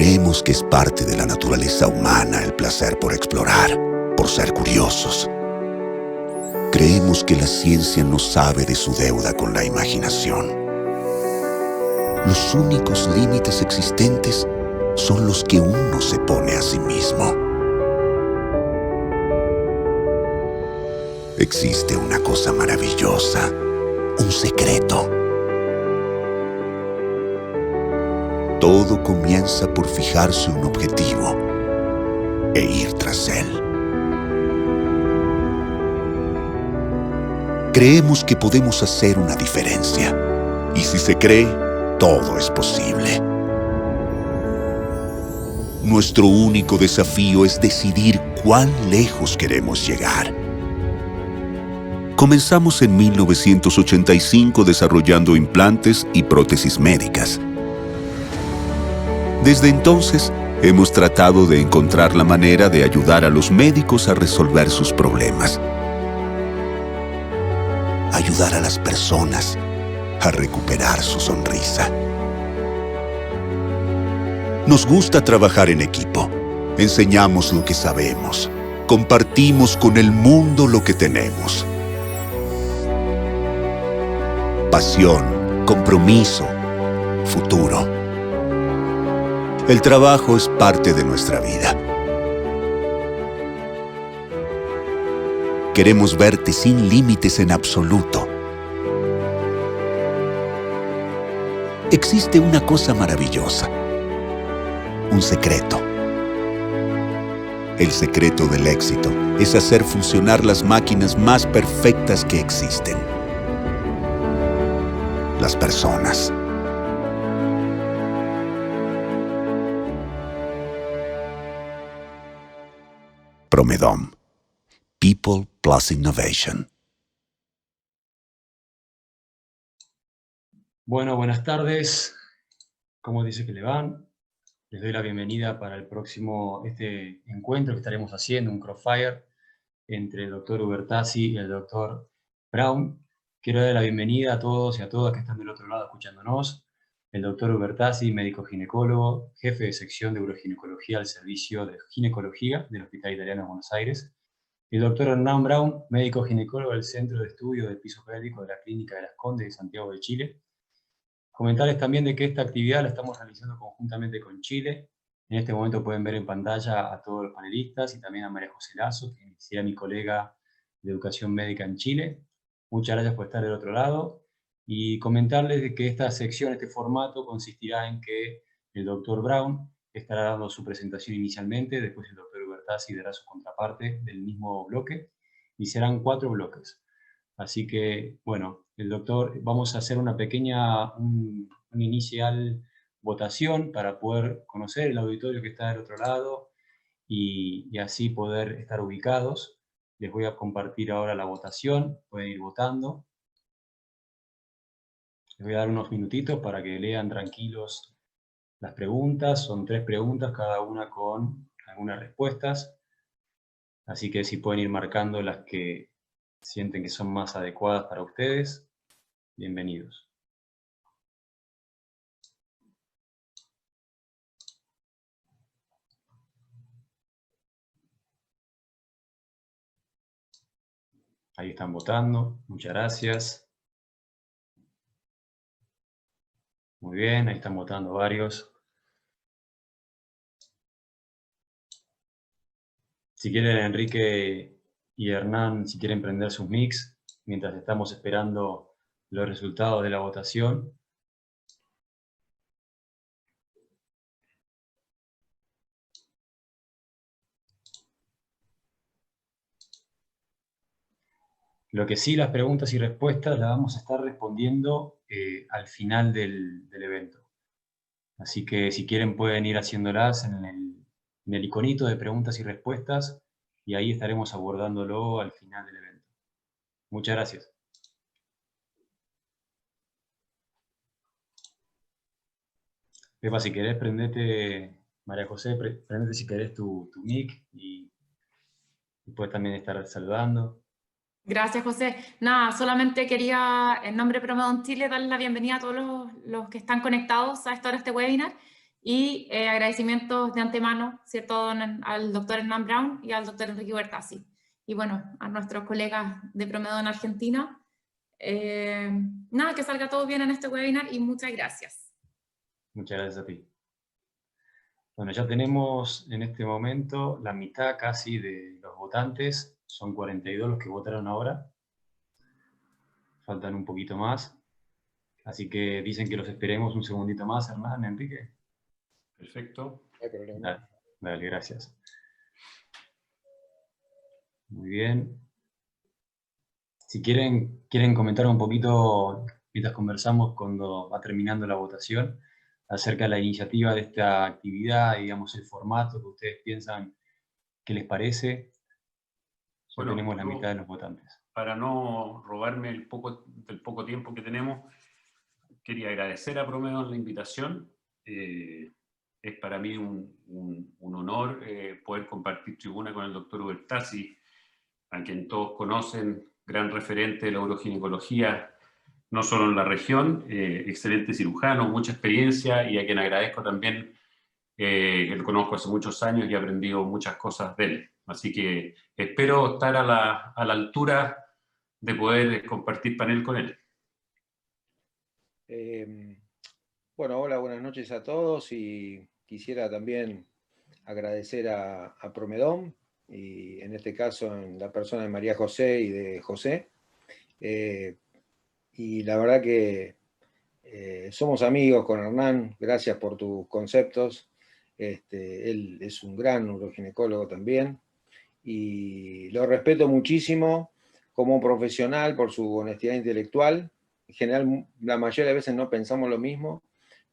Creemos que es parte de la naturaleza humana el placer por explorar, por ser curiosos. Creemos que la ciencia no sabe de su deuda con la imaginación. Los únicos límites existentes son los que uno se pone a sí mismo. Existe una cosa maravillosa, un secreto. Todo comienza por fijarse un objetivo e ir tras él. Creemos que podemos hacer una diferencia, y si se cree, todo es posible. Nuestro único desafío es decidir cuán lejos queremos llegar. Comenzamos en 1985 desarrollando implantes y prótesis médicas. Desde entonces, hemos tratado de encontrar la manera de ayudar a los médicos a resolver sus problemas. Ayudar a las personas a recuperar su sonrisa. Nos gusta trabajar en equipo. Enseñamos lo que sabemos. Compartimos con el mundo lo que tenemos. Pasión, compromiso, futuro. El trabajo es parte de nuestra vida. Queremos verte sin límites en absoluto. Existe una cosa maravillosa, un secreto. El secreto del éxito es hacer funcionar las máquinas más perfectas que existen. Las personas. Promedom. People plus Innovation. Bueno, buenas tardes. ¿Cómo dice que le van? Les doy la bienvenida para el próximo encuentro que estaremos haciendo, un Crossfire, entre el doctor Ubertazzi y el doctor Brown. Quiero dar la bienvenida a todos y a todas que están del otro lado escuchándonos. El doctor Ubertazzi, médico ginecólogo, jefe de sección de uroginecología al servicio de ginecología del Hospital Italiano de Buenos Aires. El doctor Hernán Brown, médico ginecólogo del Centro de Estudio del Piso Pélvico de la Clínica de Las Condes de Santiago de Chile. Comentarles también de que esta actividad la estamos realizando conjuntamente con Chile. En este momento pueden ver en pantalla a todos los panelistas y también a María José Lazo, que será mi colega de Educación Médica en Chile. Muchas gracias por estar del otro lado. Y comentarles de que esta sección, este formato, consistirá en que el doctor Brown estará dando su presentación inicialmente, después el doctor Ubertazzi dará su contraparte del mismo bloque, y serán 4 bloques. Así que, bueno, vamos a hacer una pequeña, una inicial votación para poder conocer el auditorio que está del otro lado y así poder estar ubicados. Les voy a compartir ahora la votación, pueden ir votando. Les voy a dar unos minutitos para que lean tranquilos las preguntas. Son 3 preguntas, cada una con algunas respuestas. Así que si pueden ir marcando las que sienten que son más adecuadas para ustedes, bienvenidos. Ahí están votando, muchas gracias. Muy bien, ahí están votando varios. Si quieren, Enrique y Hernán, si quieren prender sus mics, mientras estamos esperando los resultados de la votación. Lo que sí, las preguntas y respuestas las vamos a estar respondiendo al final del evento. Así que si quieren pueden ir haciéndolas en el iconito de preguntas y respuestas y ahí estaremos abordándolo al final del evento. Muchas gracias. Pepa, si querés, prendete, María José, prendete si querés tu mic y puedes también estar saludando. Gracias, José. Nada, solamente quería, en nombre de Promedom Chile, darles la bienvenida a todos los que están conectados a esta hora, este webinar. Y agradecimientos de antemano, ¿cierto? Al doctor Hernán Brown y al doctor Enrique Huertazzi. Y bueno, a nuestros colegas de Promedo en Argentina. Nada, que salga todo bien en este webinar y muchas gracias. Muchas gracias a ti. Bueno, ya tenemos en este momento la mitad casi de los votantes. Son 42 los que votaron ahora. Faltan un poquito más. Así que dicen que los esperemos un segundito más, Hernán, Enrique. Perfecto. No hay problema. Dale, dale, gracias. Muy bien. Si quieren comentar un poquito, mientras conversamos cuando va terminando la votación, acerca de la iniciativa de esta actividad, digamos, el formato que ustedes piensan que les parece. Ya Bueno, tenemos la yo, mitad de los votantes. para no robarme el poco tiempo que tenemos, quería agradecer a Promedo la invitación. Es para mí un honor poder compartir tribuna con el doctor Huertazzi, a quien todos conocen, gran referente de la uroginecología, no solo en la región, excelente cirujano, mucha experiencia, y a quien agradezco también, que lo conozco hace muchos años y he aprendido muchas cosas de él. Así que espero estar a la altura de poder compartir panel con él. Bueno, hola, buenas noches a todos, y quisiera también agradecer a Promedom, y en este caso en la persona de María José y de José. Y la verdad que somos amigos con Hernán, gracias por tus conceptos. Él es un gran uroginecólogo también, y lo respeto muchísimo como profesional por su honestidad intelectual. En general, la mayoría de veces no pensamos lo mismo,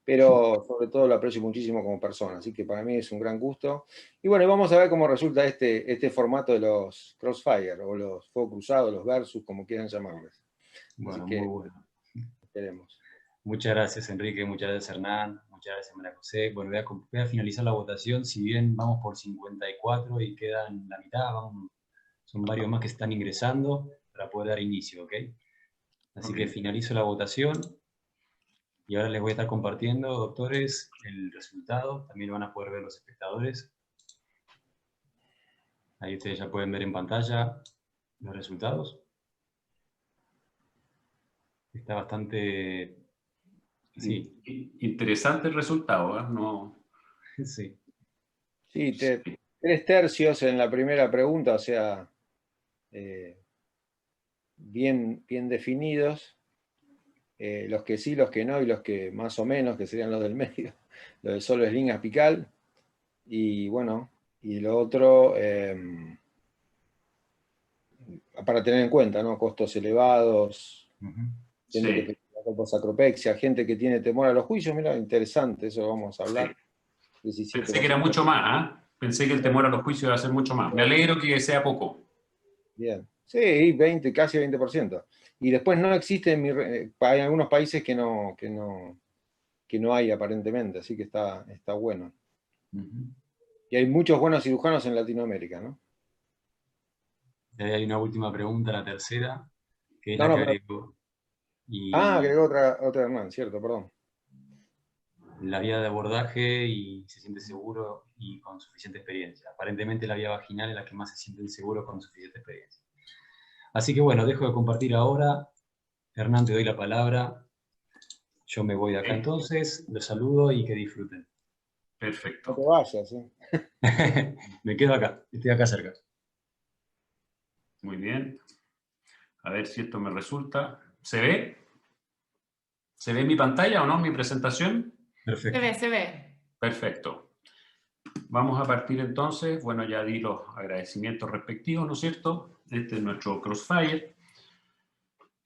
pero sobre todo lo aprecio muchísimo como persona, así que para mí es un gran gusto. Y bueno, vamos a ver cómo resulta este formato de los Crossfire, o los Fuego Cruzado, los Versus, como quieran llamarles. Bueno, así que, muy bueno. esperemos. Muchas gracias, Enrique, muchas gracias, Hernán, muchas gracias, María José. Bueno, voy a finalizar la votación, si bien vamos por 54 y quedan la mitad, son varios más que están ingresando para poder dar inicio, ¿ok? Así que finalizo la votación y ahora les voy a estar compartiendo, doctores, el resultado. También lo van a poder ver los espectadores. Ahí ustedes ya pueden ver en pantalla los resultados. Está bastante... Sí. Interesante el resultado, ¿eh? No... Sí. Sí, 3/3 en la primera pregunta, o sea, bien definidos. Los que sí, los que no, y los que más o menos, que serían los del medio. Lo de solo es línea apical. Y bueno, y lo otro, para tener en cuenta, ¿no? Costos elevados, gente que tiene sacropexia, gente que tiene temor a los juicios. Mira, interesante, eso vamos a hablar. Sí. 17%. Pensé que era mucho más, ¿eh? Pensé que el temor a los juicios iba a ser mucho más. Me alegro que sea poco. Bien. Sí, 20, casi 20%. Y después no existe, hay algunos países que no hay aparentemente, así que está bueno. Y hay muchos buenos cirujanos en Latinoamérica, ¿no? Y ahí hay una última pregunta, la tercera, que es No, la que pero... agregó. Y agregó otra Hernán, cierto, perdón. la vía de abordaje y se siente seguro y con suficiente experiencia. Aparentemente la vía vaginal es la que más se siente seguro con suficiente experiencia. Así que bueno, dejo de compartir ahora. Hernán, te doy la palabra. Yo me voy de acá entonces, los saludo y que disfruten. Perfecto. No te vayas, ¿eh? Me quedo acá, estoy acá cerca. Muy bien. A ver si esto me resulta. ¿Se ve? ¿Se ve mi pantalla o no, mi presentación? Perfecto. Se ve. Perfecto. Vamos a partir entonces. Bueno, ya di los agradecimientos respectivos, ¿no es cierto? Este es nuestro Crossfire.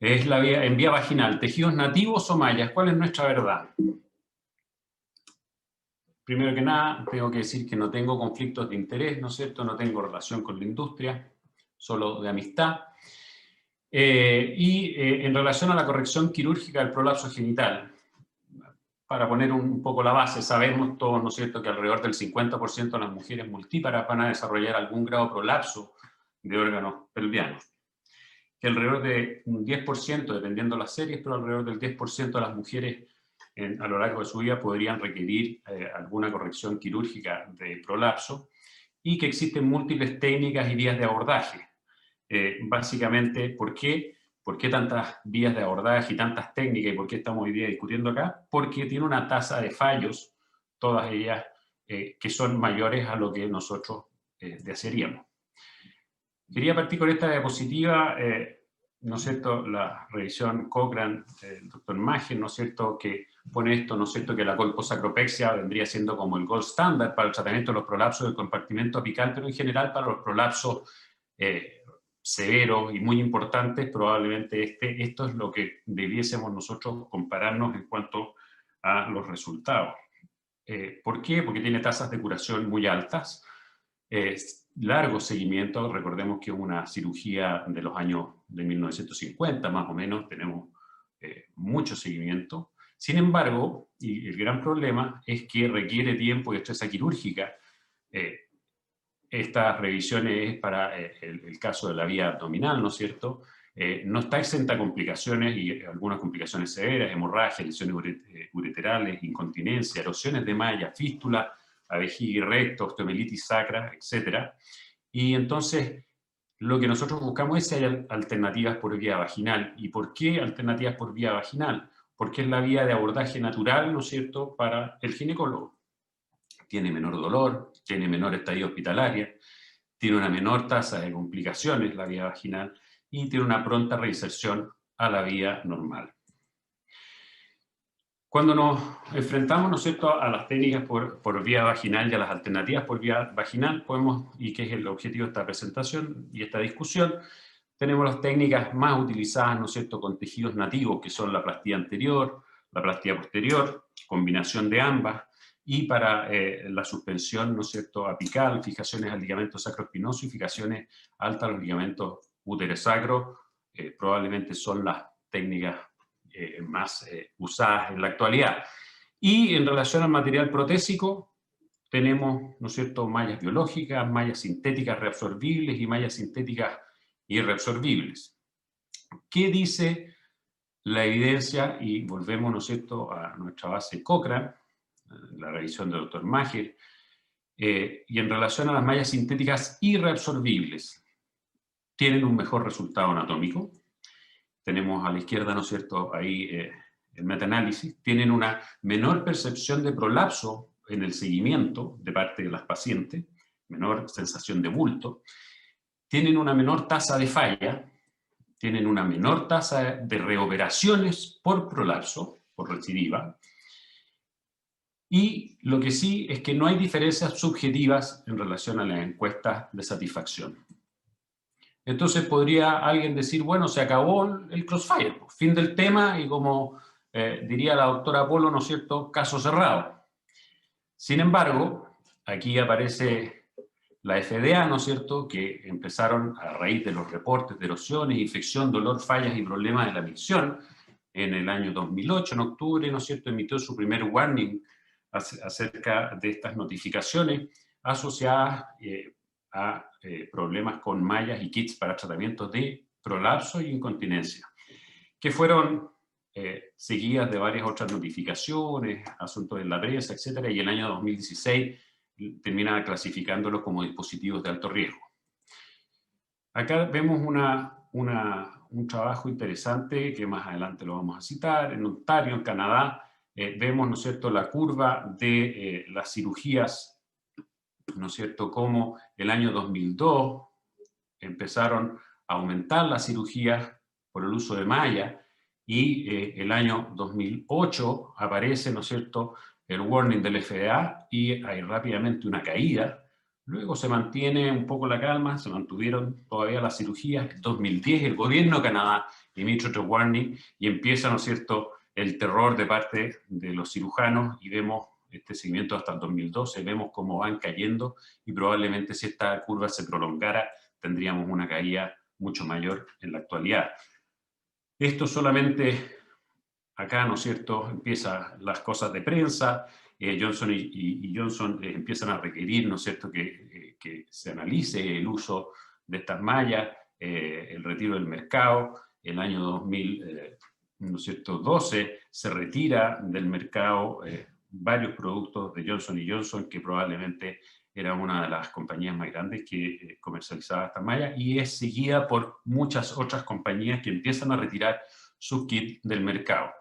Es la vía, en vía vaginal. ¿Tejidos nativos o mallas? ¿Cuál es nuestra verdad? Primero que nada, tengo que decir que no tengo conflictos de interés, ¿no es cierto? No tengo relación con la industria, solo de amistad. En relación a la corrección quirúrgica del prolapso genital, para poner un poco la base, sabemos todos, ¿no es cierto?, que alrededor del 50% de las mujeres multíparas van a desarrollar algún grado de prolapso de órganos pelvianos. Que alrededor de un 10%, dependiendo de las series, pero alrededor del 10% de las mujeres a lo largo de su vida podrían requerir alguna corrección quirúrgica de prolapso, y que existen múltiples técnicas y vías de abordaje. Básicamente, ¿por qué tantas vías de abordaje y tantas técnicas, y por qué estamos hoy día discutiendo acá? Porque tiene una tasa de fallos, todas ellas, que son mayores a lo que nosotros desearíamos. Quería partir con esta diapositiva, ¿no es cierto?, la revisión Cochrane del doctor Maher, ¿no es cierto?, que pone esto, ¿no es cierto?, que la colposacropexia vendría siendo como el gold standard para el tratamiento de los prolapsos del compartimento apical, pero en general para los prolapsos severos y muy importantes, probablemente esto es lo que debiésemos nosotros compararnos en cuanto a los resultados. ¿Por qué? Porque tiene tasas de curación muy altas, largo seguimiento. Recordemos que es una cirugía de los años de 1950, más o menos, tenemos mucho seguimiento. Sin embargo, y el gran problema es que requiere tiempo y destreza quirúrgica. Estas revisiones es para el caso de la vía abdominal, ¿no es cierto? No está exenta de complicaciones, y algunas complicaciones severas: hemorragia, lesiones ureterales, incontinencia, erosiones de malla, fístula a vejiga y recto, osteomielitis sacra, etc. Y entonces, lo que nosotros buscamos es si hay alternativas por vía vaginal. ¿Y por qué alternativas por vía vaginal? Porque es la vía de abordaje natural, ¿no es cierto?, para el ginecólogo. Tiene menor dolor, tiene menor estadía hospitalaria, tiene una menor tasa de complicaciones, la vía vaginal, y tiene una pronta reinserción a la vía normal. Cuando nos enfrentamos, ¿no es cierto?, a las técnicas por vía vaginal y a las alternativas por vía vaginal, podemos, y que es el objetivo de esta presentación y esta discusión, tenemos las técnicas más utilizadas, ¿no es cierto?, con tejidos nativos, que son la plastía anterior, la plastía posterior, combinación de ambas, y para la suspensión, ¿no es cierto?, apical, fijaciones al ligamento sacroespinoso y fijaciones altas a los ligamentos útero-sacro, probablemente son las técnicas más usadas en la actualidad. Y en relación al material protésico, tenemos, ¿no es cierto?, mallas biológicas, mallas sintéticas reabsorbibles y mallas sintéticas irreabsorbibles. ¿Qué dice la evidencia? Y volvemos, ¿no es cierto?, a nuestra base Cochrane, la revisión del doctor Maher, y en relación a las mallas sintéticas irreabsorbibles, tienen un mejor resultado anatómico. Tenemos a la izquierda, ¿no es cierto?, ahí el metaanálisis. Tienen una menor percepción de prolapso en el seguimiento de parte de las pacientes, menor sensación de bulto. Tienen una menor tasa de falla, tienen una menor tasa de reoperaciones por prolapso, por recidiva. Y lo que sí es que no hay diferencias subjetivas en relación a las encuestas de satisfacción. Entonces podría alguien decir, bueno, se acabó el crossfire, fin del tema, y como diría la doctora Polo, ¿no es cierto?, caso cerrado. Sin embargo, aquí aparece la FDA, ¿no es cierto?, que empezaron a raíz de los reportes de erosiones, infección, dolor, fallas y problemas de la micción en el año 2008, en octubre, ¿no es cierto?, emitió su primer warning acerca de estas notificaciones asociadas a problemas con mallas y kits para tratamientos de prolapso y incontinencia, que fueron seguidas de varias otras notificaciones, asuntos en la prensa, etc. Y en el año 2016 terminan clasificándolos como dispositivos de alto riesgo. Acá vemos un trabajo interesante que más adelante lo vamos a citar. En Ontario, en Canadá, vemos, ¿no es cierto?, la curva de las cirugías, ¿no es cierto?, como el año 2002 empezaron a aumentar las cirugías por el uso de malla, y el año 2008 aparece, ¿no es cierto?, el warning del FDA, y hay rápidamente una caída. Luego se mantiene un poco la calma, se mantuvieron todavía las cirugías. En 2010 el gobierno de Canadá emite otro warning y empieza, ¿no es cierto?, el terror de parte de los cirujanos, y vemos este seguimiento hasta el 2012, vemos cómo van cayendo, y probablemente si esta curva se prolongara tendríamos una caída mucho mayor en la actualidad. Esto solamente acá, ¿no es cierto?, empiezan las cosas de prensa. Johnson y Johnson empiezan a requerir, ¿no es cierto?, que se analice el uso de estas mallas, el retiro del mercado. El año ¿no es cierto?, 12, se retira del mercado varios productos de Johnson & Johnson, que probablemente era una de las compañías más grandes que comercializaba estas mallas, y es seguida por muchas otras compañías que empiezan a retirar sus kits del mercado.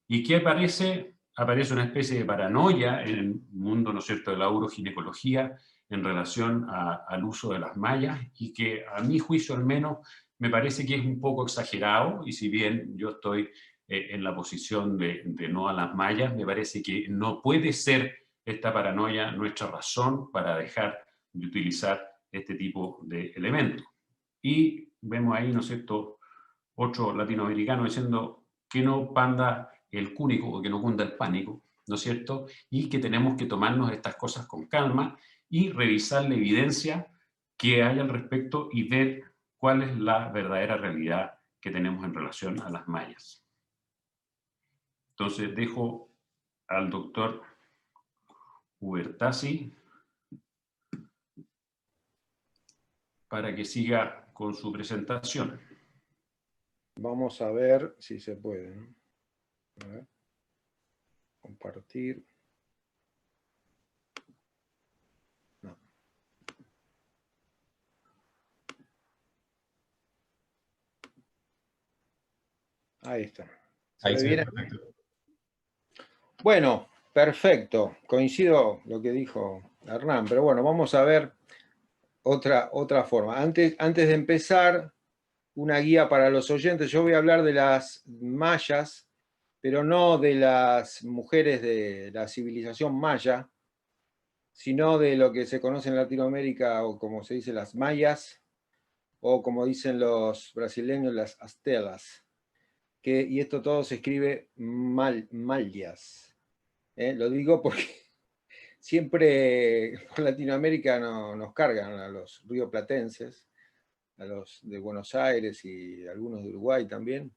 ¿Y qué aparece? Aparece una especie de paranoia en el mundo, ¿no es cierto?, de la uroginecología en relación al uso de las mallas, y que a mi juicio al menos me parece que es un poco exagerado, y si bien yo estoy en la posición de no a las mallas, me parece que no puede ser esta paranoia nuestra razón para dejar de utilizar este tipo de elementos. Y vemos ahí, ¿no es cierto?, otro latinoamericano diciendo que no panda el cúnico o que no cunda el pánico, ¿no es cierto? Y que tenemos que tomarnos estas cosas con calma y revisar la evidencia que hay al respecto y ver cuál es la verdadera realidad que tenemos en relación a las mallas. Entonces dejo al doctor Ubertazzi para que siga con su presentación. Vamos a ver si se puede, ¿no? A ver. Compartir. No. Ahí está. Ahí ¿Se se ve ve bien? perfecto. Bueno, perfecto. Coincido lo que dijo Hernán, pero bueno, vamos a ver otra forma. Antes de empezar, una guía para los oyentes. Yo voy a hablar de las mayas, pero no de las mujeres de la civilización maya, sino de lo que se conoce en Latinoamérica, o como se dice, las mayas, o como dicen los brasileños, las astelas. Y esto todo se escribe mayas. Lo digo porque siempre por Latinoamérica nos cargan a los rioplatenses, a los de Buenos Aires y algunos de Uruguay también,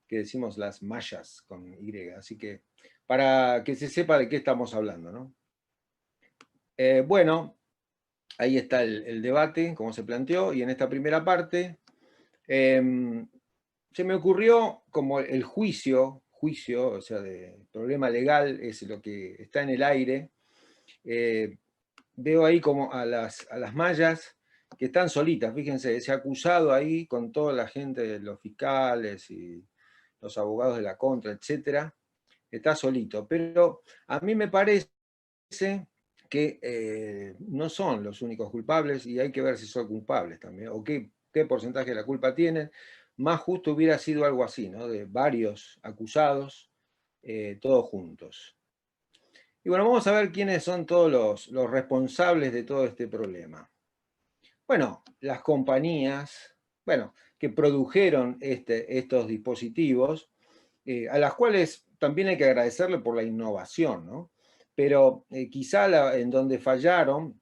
que decimos las mayas con Y. Así que para que se sepa de qué estamos hablando, ¿no? Bueno, ahí está el debate, como se planteó, y en esta primera parte se me ocurrió como el juicio, o sea, de problema legal es lo que está en el aire. Veo ahí como a las mayas que están solitas, fíjense, ese acusado ahí con toda la gente, los fiscales y los abogados de la contra, etcétera, está solito. Pero a mí me parece que no son los únicos culpables, y hay que ver si son culpables también, o qué porcentaje de la culpa tienen. Más justo hubiera sido algo así, ¿no? De varios acusados, todos juntos. Y bueno, vamos a ver quiénes son todos los responsables de todo este problema. Bueno, las compañías, bueno, que produjeron estos dispositivos, a las cuales también hay que agradecerle por la innovación, ¿no? Pero quizá en donde fallaron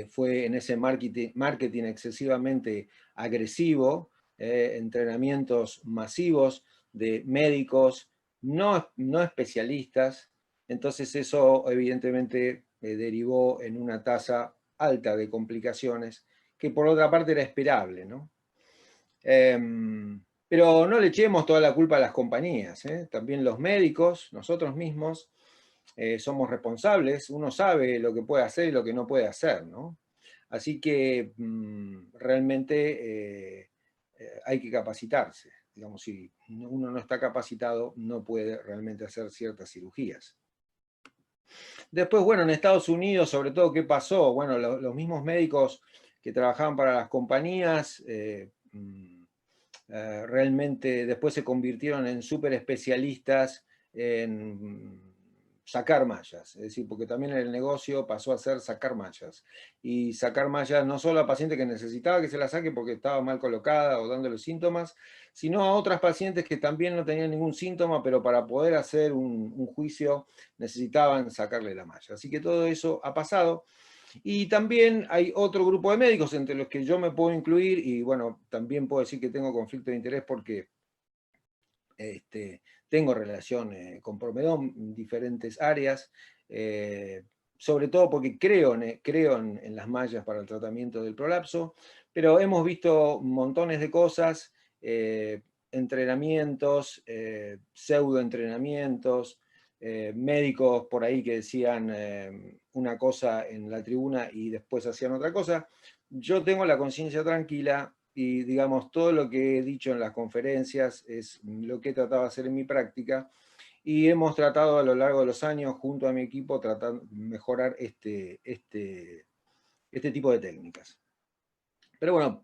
fue en ese marketing excesivamente agresivo, entrenamientos masivos de médicos no especialistas. Entonces eso evidentemente derivó en una tasa alta de complicaciones, que por otra parte era esperable, ¿no? Pero no le echemos toda la culpa a las compañías, ¿eh? También los médicos, nosotros mismos, somos responsables, uno sabe lo que puede hacer y lo que no puede hacer, ¿no? Así que realmente hay que capacitarse. Digamos, si uno no está capacitado, no puede realmente hacer ciertas cirugías. Después, bueno, en Estados Unidos, sobre todo, ¿qué pasó? Bueno, los mismos médicos que trabajaban para las compañías realmente después se convirtieron en súper especialistas en sacar mallas, es decir, porque también el negocio pasó a ser sacar mallas. Y sacar mallas no solo a pacientes que necesitaba que se la saque porque estaba mal colocada o dándole síntomas, sino a otras pacientes que también no tenían ningún síntoma, pero para poder hacer un juicio necesitaban sacarle la malla. Así que todo eso ha pasado. Y también hay otro grupo de médicos entre los que yo me puedo incluir, y bueno, también puedo decir que tengo conflicto de interés porque tengo relación con Promedón en diferentes áreas, sobre todo porque creo en las mallas para el tratamiento del prolapso, pero hemos visto montones de cosas entrenamientos, pseudoentrenamientos, médicos por ahí que decían una cosa en la tribuna y después hacían otra cosa. Yo tengo la conciencia tranquila y, digamos, todo lo que he dicho en las conferencias es lo que he tratado de hacer en mi práctica, y hemos tratado a lo largo de los años, junto a mi equipo, tratar de mejorar este tipo de técnicas. Pero bueno,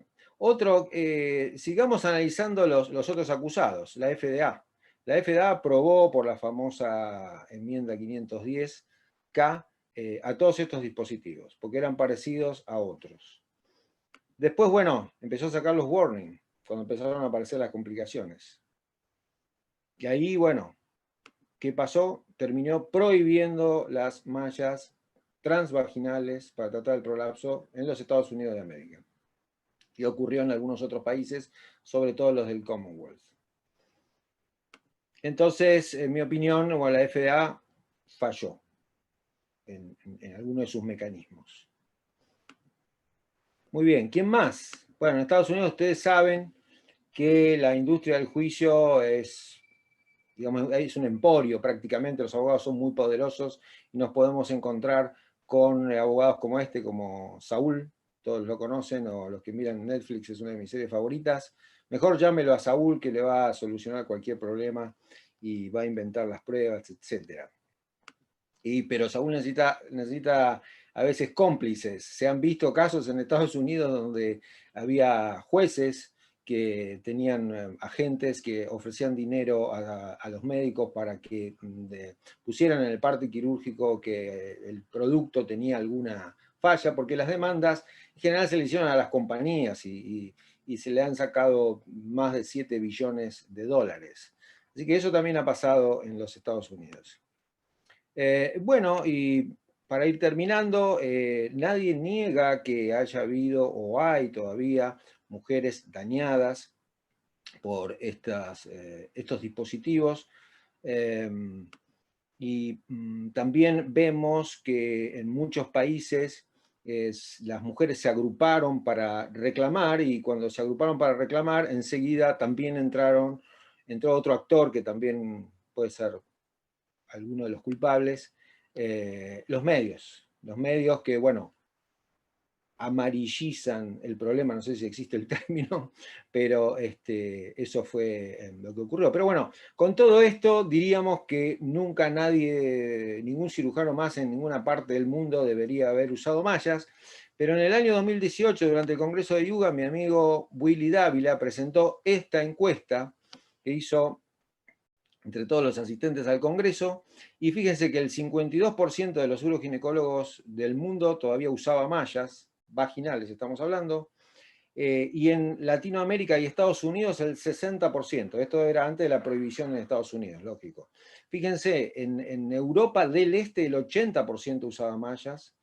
sigamos analizando los otros acusados, la FDA. La FDA aprobó por la famosa enmienda 510K a todos estos dispositivos, porque eran parecidos a otros. Después, bueno, empezó a sacar los warnings, cuando empezaron a aparecer las complicaciones. Y ahí, bueno, ¿qué pasó? Terminó prohibiendo las mallas transvaginales para tratar el prolapso en los Estados Unidos de América. Y ocurrió en algunos otros países, sobre todo los del Commonwealth. Entonces, en mi opinión, bueno, la FDA falló en alguno de sus mecanismos. Muy bien, ¿quién más? Bueno, en Estados Unidos ustedes saben que la industria del juicio es, digamos, es un emporio prácticamente, los abogados son muy poderosos y nos podemos encontrar con abogados como este, como Saúl, todos lo conocen, o los que miran Netflix, es una de mis series favoritas. Mejor llámelo a Saúl, que le va a solucionar cualquier problema y va a inventar las pruebas, etc. Pero Saúl necesita a veces cómplices. Se han visto casos en Estados Unidos donde había jueces que tenían agentes que ofrecían dinero a los médicos para que pusieran en el parte quirúrgico que el producto tenía alguna falla, porque las demandas en general se le hicieron a las compañías y se le han sacado más de 7 billones de dólares. Así que eso también ha pasado en los Estados Unidos. Bueno, y para ir terminando, nadie niega que haya habido o hay todavía mujeres dañadas por estos dispositivos. Y también vemos que en muchos países las mujeres se agruparon para reclamar, y cuando se agruparon para reclamar, enseguida también entró otro actor que también puede ser alguno de los culpables, los medios que, bueno, amarillizan el problema, no sé si existe el término, pero eso fue lo que ocurrió. Pero bueno, con todo esto diríamos que nunca ningún cirujano más en ninguna parte del mundo debería haber usado mallas, pero en el año 2018, durante el Congreso de Yuga, mi amigo Willy Dávila presentó esta encuesta que hizo entre todos los asistentes al Congreso, y fíjense que el 52% de los uroginecólogos del mundo todavía usaba mallas, vaginales estamos hablando, y en Latinoamérica y Estados Unidos el 60%, esto era antes de la prohibición en Estados Unidos, lógico. Fíjense, en Europa del Este el 80% usaba mallas,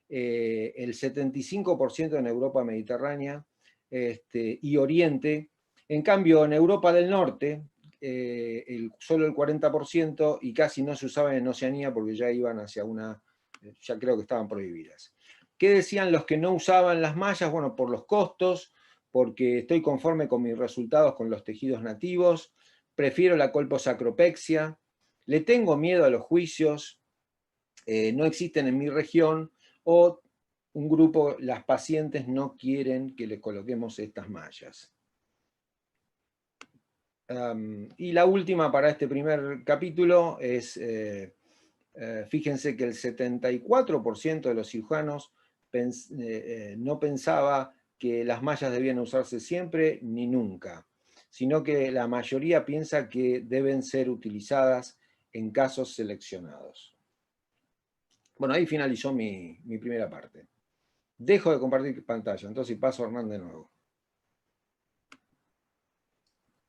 el 75% en Europa mediterránea y Oriente. En cambio, en Europa del Norte, solo el 40%, y casi no se usaba en Oceanía porque ya iban hacia ya creo que estaban prohibidas. ¿Qué decían los que no usaban las mallas? Bueno, por los costos, porque estoy conforme con mis resultados con los tejidos nativos, prefiero la colposacropexia, le tengo miedo a los juicios, no existen en mi región, o un grupo, las pacientes no quieren que le coloquemos estas mallas. Y la última para este primer capítulo es, fíjense que el 74% de los cirujanos no pensaba que las mallas debían usarse siempre ni nunca, sino que la mayoría piensa que deben ser utilizadas en casos seleccionados. Bueno, ahí finalizó mi primera parte. Dejo de compartir pantalla, entonces paso a Hernán de nuevo.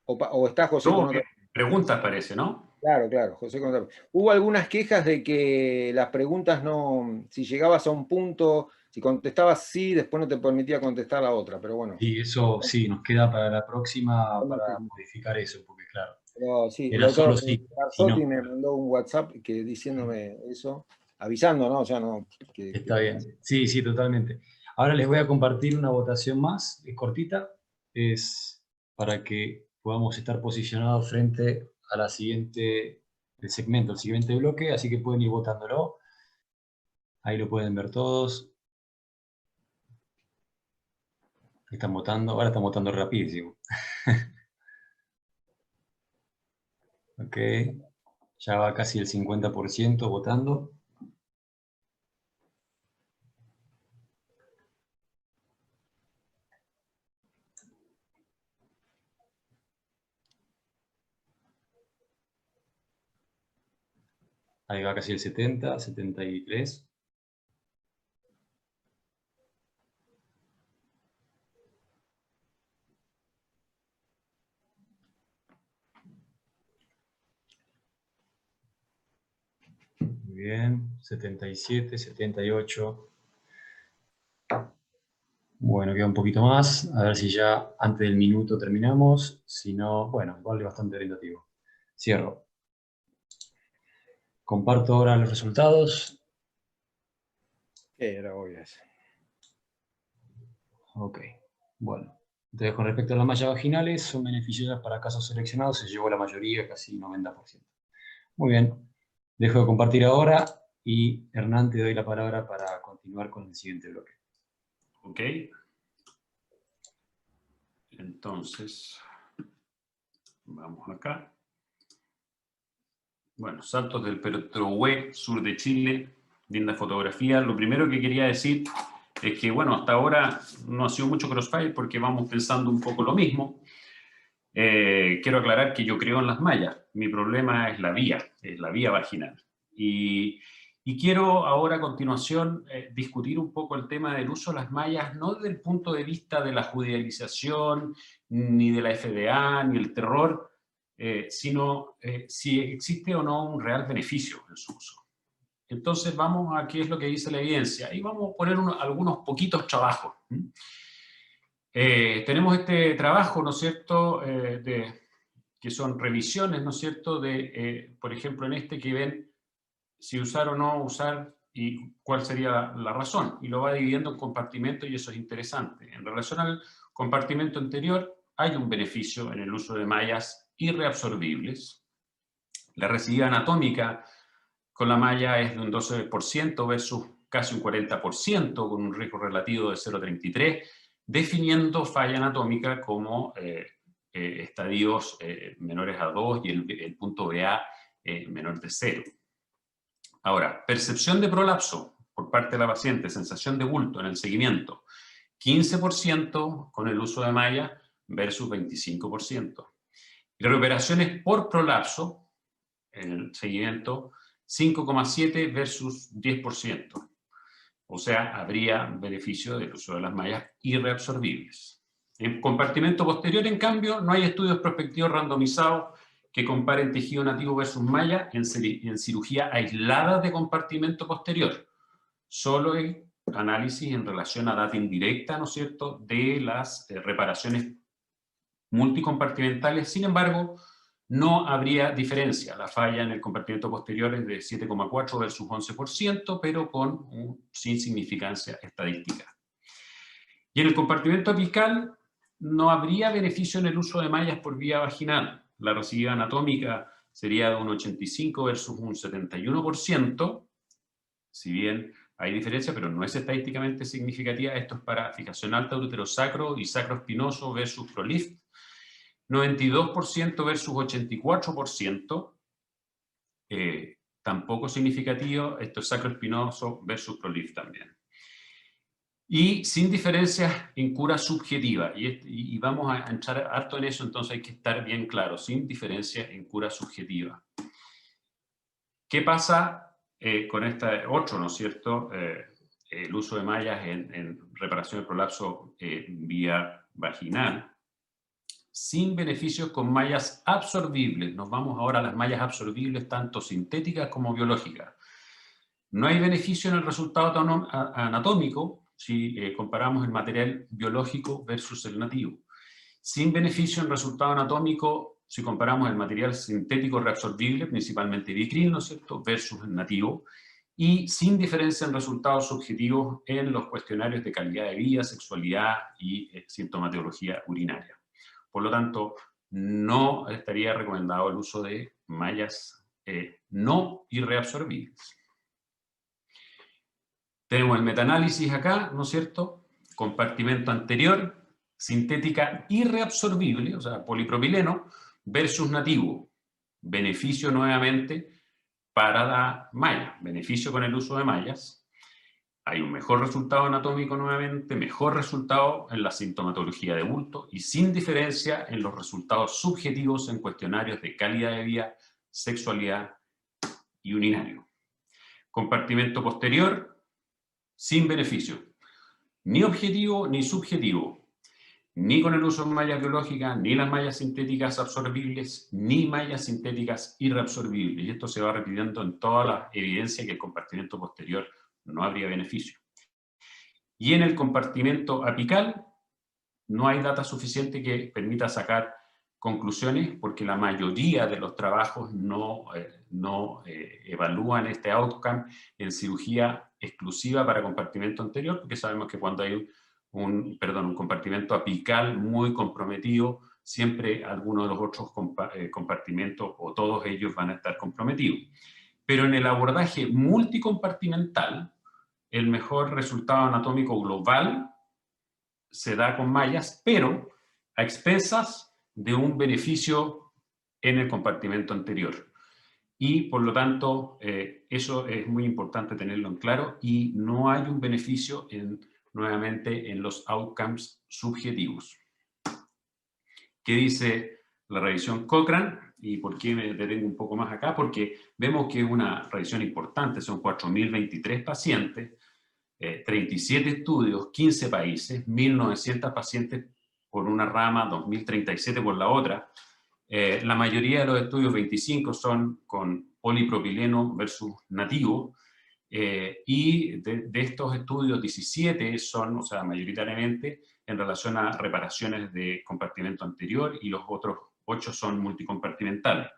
¿O está José con otra? Preguntas parece, ¿no? Claro, José con otra. Hubo algunas quejas de que las preguntas no, si llegabas a un punto, si contestabas sí, después no te permitía contestar la otra, pero bueno. Y eso sí, nos queda para la próxima para modificar eso, porque claro, Pero sí, el era doctor solo sí, Garzotti no. me mandó un WhatsApp diciéndome eso, avisando, ¿no? O sea, no. Está bien, sí, totalmente. Ahora les voy a compartir una votación más, es cortita, es para que podamos estar posicionados frente a el segmento, el siguiente bloque, así que pueden ir votándolo. Ahí lo pueden ver todos. Están votando, ahora están votando rapidísimo. Ok, ya va casi el 50% votando. Ahí va casi el 70, 73. Muy bien, 77, 78. Bueno, queda un poquito más. A ver si ya antes del minuto terminamos. Si no, bueno, igual es bastante orientativo. Cierro. Comparto ahora los resultados. Era obvio eso. Ok, bueno. Entonces, con respecto a las mallas vaginales, son beneficiosas para casos seleccionados. Se llevó la mayoría, casi 90%. Muy bien. Dejo de compartir ahora y Hernán, te doy la palabra para continuar con el siguiente bloque. Ok. Entonces, vamos acá. Bueno, Saltos del Petrohue, sur de Chile, linda fotografía. Lo primero que quería decir es que, bueno, hasta ahora no ha sido mucho Crossfire porque vamos pensando un poco lo mismo. Quiero aclarar que yo creo en las mallas. Mi problema es la vía vaginal. Y quiero ahora a continuación discutir un poco el tema del uso de las mallas, no desde el punto de vista de la judicialización, ni de la FDA, ni el terror, sino si existe o no un real beneficio en su uso. Entonces vamos a qué es lo que dice la evidencia y vamos a poner algunos poquitos trabajos. Tenemos este trabajo, ¿no es cierto?, que son revisiones, ¿no es cierto?, por ejemplo, en este que ven si usar o no usar y cuál sería la razón. Y lo va dividiendo en compartimentos y eso es interesante. En relación al compartimento anterior, hay un beneficio en el uso de mallas irreabsorbibles. La recidiva anatómica con la malla es de un 12% versus casi un 40%, con un riesgo relativo de 0,33%, definiendo falla anatómica como estadios menores a 2 y el punto BA menor de 0. Ahora, percepción de prolapso por parte de la paciente, sensación de bulto en el seguimiento, 15% con el uso de malla versus 25%. Y recuperaciones por prolapso en el seguimiento, 5,7 versus 10%. O sea, habría beneficio del uso de las mallas irreabsorbibles. En compartimento posterior, en cambio, no hay estudios prospectivos randomizados que comparen tejido nativo versus malla en cirugía aislada de compartimento posterior. Solo hay análisis en relación a data indirecta, ¿no es cierto?, de las reparaciones multicompartimentales. Sin embargo, no habría diferencia. La falla en el compartimento posterior es de 7,4 versus 11%, pero sin significancia estadística. Y en el compartimento apical no habría beneficio en el uso de mallas por vía vaginal. La recidiva anatómica sería de un 85 versus un 71%, si bien hay diferencia, pero no es estadísticamente significativa. Esto es para fijación alta de útero sacro y sacroespinoso versus ProLift. 92% versus 84%, tampoco significativo. Esto es sacroespinoso versus ProLift también. Y sin diferencias en cura subjetiva, y vamos a entrar harto en eso, entonces hay que estar bien claro, sin diferencias en cura subjetiva. ¿Qué pasa con este otro, ¿no es cierto? El uso de mallas en reparación de prolapso vía vaginal, sin beneficios con mallas absorbibles. Nos vamos ahora a las mallas absorbibles, tanto sintéticas como biológicas. No hay beneficio en el resultado anatómico si comparamos el material biológico versus el nativo. Sin beneficio en resultado anatómico si comparamos el material sintético reabsorbible, principalmente Vicryl, ¿no es cierto?, versus el nativo. Y sin diferencia en resultados subjetivos en los cuestionarios de calidad de vida, sexualidad y sintomatología urinaria. Por lo tanto, no estaría recomendado el uso de mallas no irreabsorbibles. Tenemos el metaanálisis acá, ¿no es cierto? Compartimento anterior, sintética irreabsorbible, o sea, polipropileno, versus nativo. Beneficio nuevamente para la malla, beneficio con el uso de mallas. Hay un mejor resultado anatómico nuevamente, mejor resultado en la sintomatología de bulto y sin diferencia en los resultados subjetivos en cuestionarios de calidad de vida, sexualidad y urinario. Compartimento posterior, sin beneficio, ni objetivo ni subjetivo, ni con el uso de mallas biológicas, ni las mallas sintéticas absorbibles, ni mallas sintéticas irreabsorbibles. Y esto se va repitiendo en toda la evidencia que el compartimento posterior no habría beneficio. Y en el compartimento apical no hay data suficiente que permita sacar conclusiones porque la mayoría de los trabajos no evalúan este outcome en cirugía exclusiva para compartimento anterior, porque sabemos que cuando hay un compartimento apical muy comprometido, siempre alguno de los otros compartimentos o todos ellos van a estar comprometidos. Pero en el abordaje multicompartimental, el mejor resultado anatómico global se da con mallas, pero a expensas de un beneficio en el compartimento anterior. Y por lo tanto, eso es muy importante tenerlo en claro y no hay un beneficio nuevamente en los outcomes subjetivos. ¿Qué dice la revisión Cochrane? ¿Y por qué me detengo un poco más acá? Porque vemos que es una revisión importante, son 4.023 pacientes, 37 estudios, 15 países, 1.900 pacientes por una rama, 2.037 por la otra. La mayoría de los estudios, 25, son con polipropileno versus nativo, y de estos estudios, 17 son, o sea, mayoritariamente en relación a reparaciones de compartimento anterior y los otros 8 son multicompartimentales.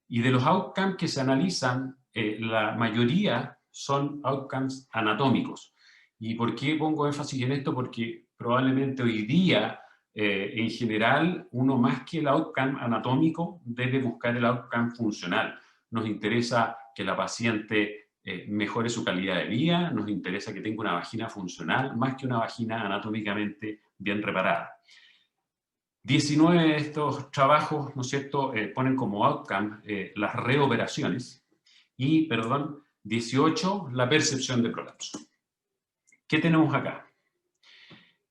Y de los outcomes que se analizan, la mayoría son outcomes anatómicos. ¿Y por qué pongo énfasis en esto? Porque probablemente hoy día, en general, uno más que el outcome anatómico debe buscar el outcome funcional. Nos interesa que la paciente mejore su calidad de vida, nos interesa que tenga una vagina funcional, más que una vagina anatómicamente bien reparada. 19 de estos trabajos, ¿no es cierto?, ponen como outcome las reoperaciones y, 18 la percepción de prolapso. ¿Qué tenemos acá?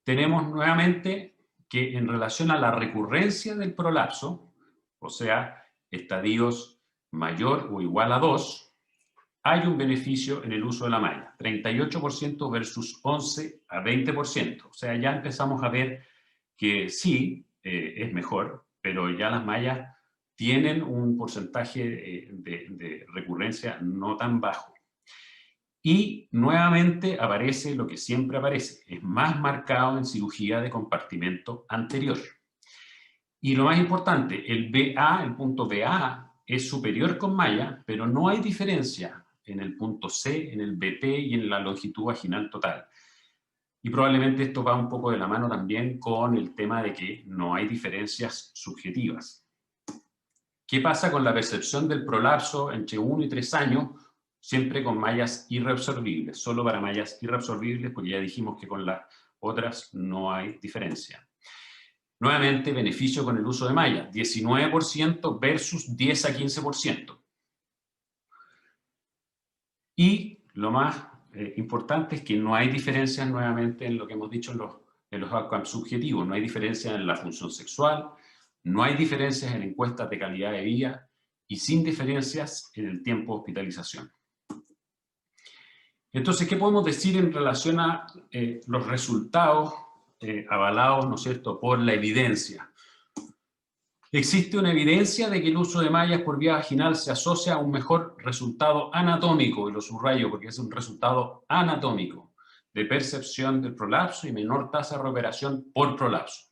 Tenemos nuevamente que en relación a la recurrencia del prolapso, o sea, estadios mayor o igual a 2, hay un beneficio en el uso de la malla, 38% versus 11 a 20%. O sea, ya empezamos a ver que sí, es mejor, pero ya las mallas tienen un porcentaje de recurrencia no tan bajo. Y nuevamente aparece lo que siempre aparece, es más marcado en cirugía de compartimento anterior. Y lo más importante, el BA, el punto BA, es superior con malla, pero no hay diferencia en el punto C, en el BP y en la longitud vaginal total. Y probablemente esto va un poco de la mano también con el tema de que no hay diferencias subjetivas. ¿Qué pasa con la percepción del prolapso entre 1 y 3 años? Siempre con mallas irreabsorbibles, solo para mallas irreabsorbibles, porque ya dijimos que con las otras no hay diferencia. Nuevamente, beneficio con el uso de mallas, 19% versus 10 a 15%. Y lo más importante es que no hay diferencias nuevamente en lo que hemos dicho en los outcomes subjetivos, no hay diferencias en la función sexual, no hay diferencias en encuestas de calidad de vida y sin diferencias en el tiempo de hospitalización. Entonces, ¿qué podemos decir en relación a los resultados avalados, ¿no es cierto?, por la evidencia? Existe una evidencia de que el uso de mallas por vía vaginal se asocia a un mejor resultado anatómico, y lo subrayo porque es un resultado anatómico, de percepción del prolapso y menor tasa de reoperación por prolapso.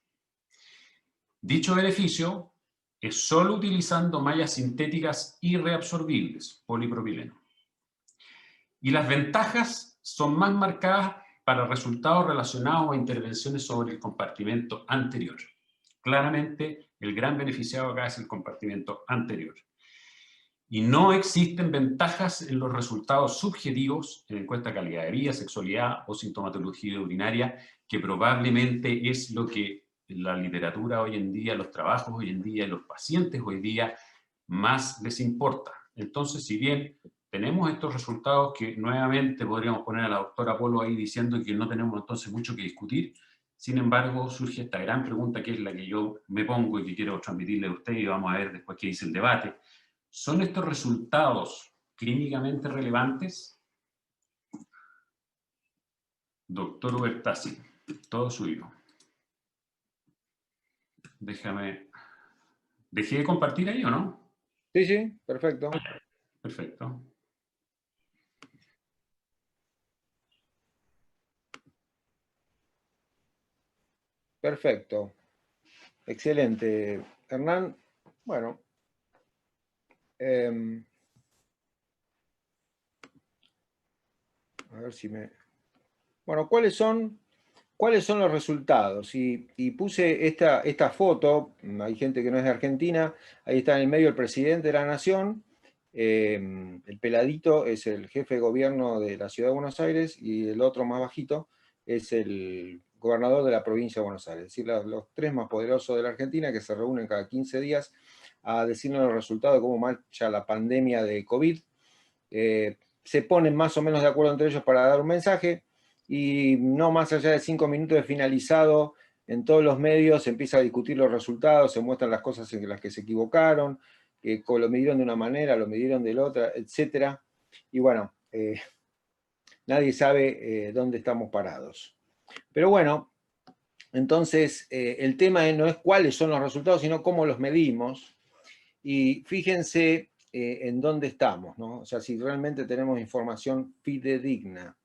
Dicho beneficio es solo utilizando mallas sintéticas irreabsorbibles, polipropileno. Y las ventajas son más marcadas para resultados relacionados a intervenciones sobre el compartimento anterior. Claramente, el gran beneficiado acá es el compartimento anterior. Y no existen ventajas en los resultados subjetivos en encuesta de calidad de vida, sexualidad o sintomatología urinaria, que probablemente es lo que la literatura hoy en día, los trabajos hoy en día, los pacientes hoy día más les importa. Entonces, si bien tenemos estos resultados que nuevamente podríamos poner a la doctora Polo ahí diciendo que no tenemos entonces mucho que discutir, sin embargo, surge esta gran pregunta que es la que yo me pongo y que quiero transmitirle a usted y vamos a ver después qué dice el debate. ¿Son estos resultados clínicamente relevantes? Doctor Ubertasi, todo suyo. ¿Dejé de compartir ahí o no? Sí, sí, perfecto. Perfecto. Perfecto. Excelente, Hernán. Bueno, a ver si me... Bueno, ¿cuáles son los resultados? Y puse esta foto, hay gente que no es de Argentina, ahí está en el medio el presidente de la Nación, el peladito es el jefe de gobierno de la Ciudad de Buenos Aires y el otro más bajito es el gobernador de la provincia de Buenos Aires, es decir, los tres más poderosos de la Argentina que se reúnen cada 15 días a decirnos los resultados de cómo marcha la pandemia de COVID. Se ponen más o menos de acuerdo entre ellos para dar un mensaje, y no más allá de 5 minutos de finalizado, en todos los medios se empieza a discutir los resultados, se muestran las cosas en las que se equivocaron, que lo midieron de una manera, lo midieron de la otra, etc. Y bueno, nadie sabe dónde estamos parados. Pero bueno, entonces el tema no es cuáles son los resultados, sino cómo los medimos. Y fíjense en dónde estamos, ¿no? O sea, si realmente tenemos información fidedigna.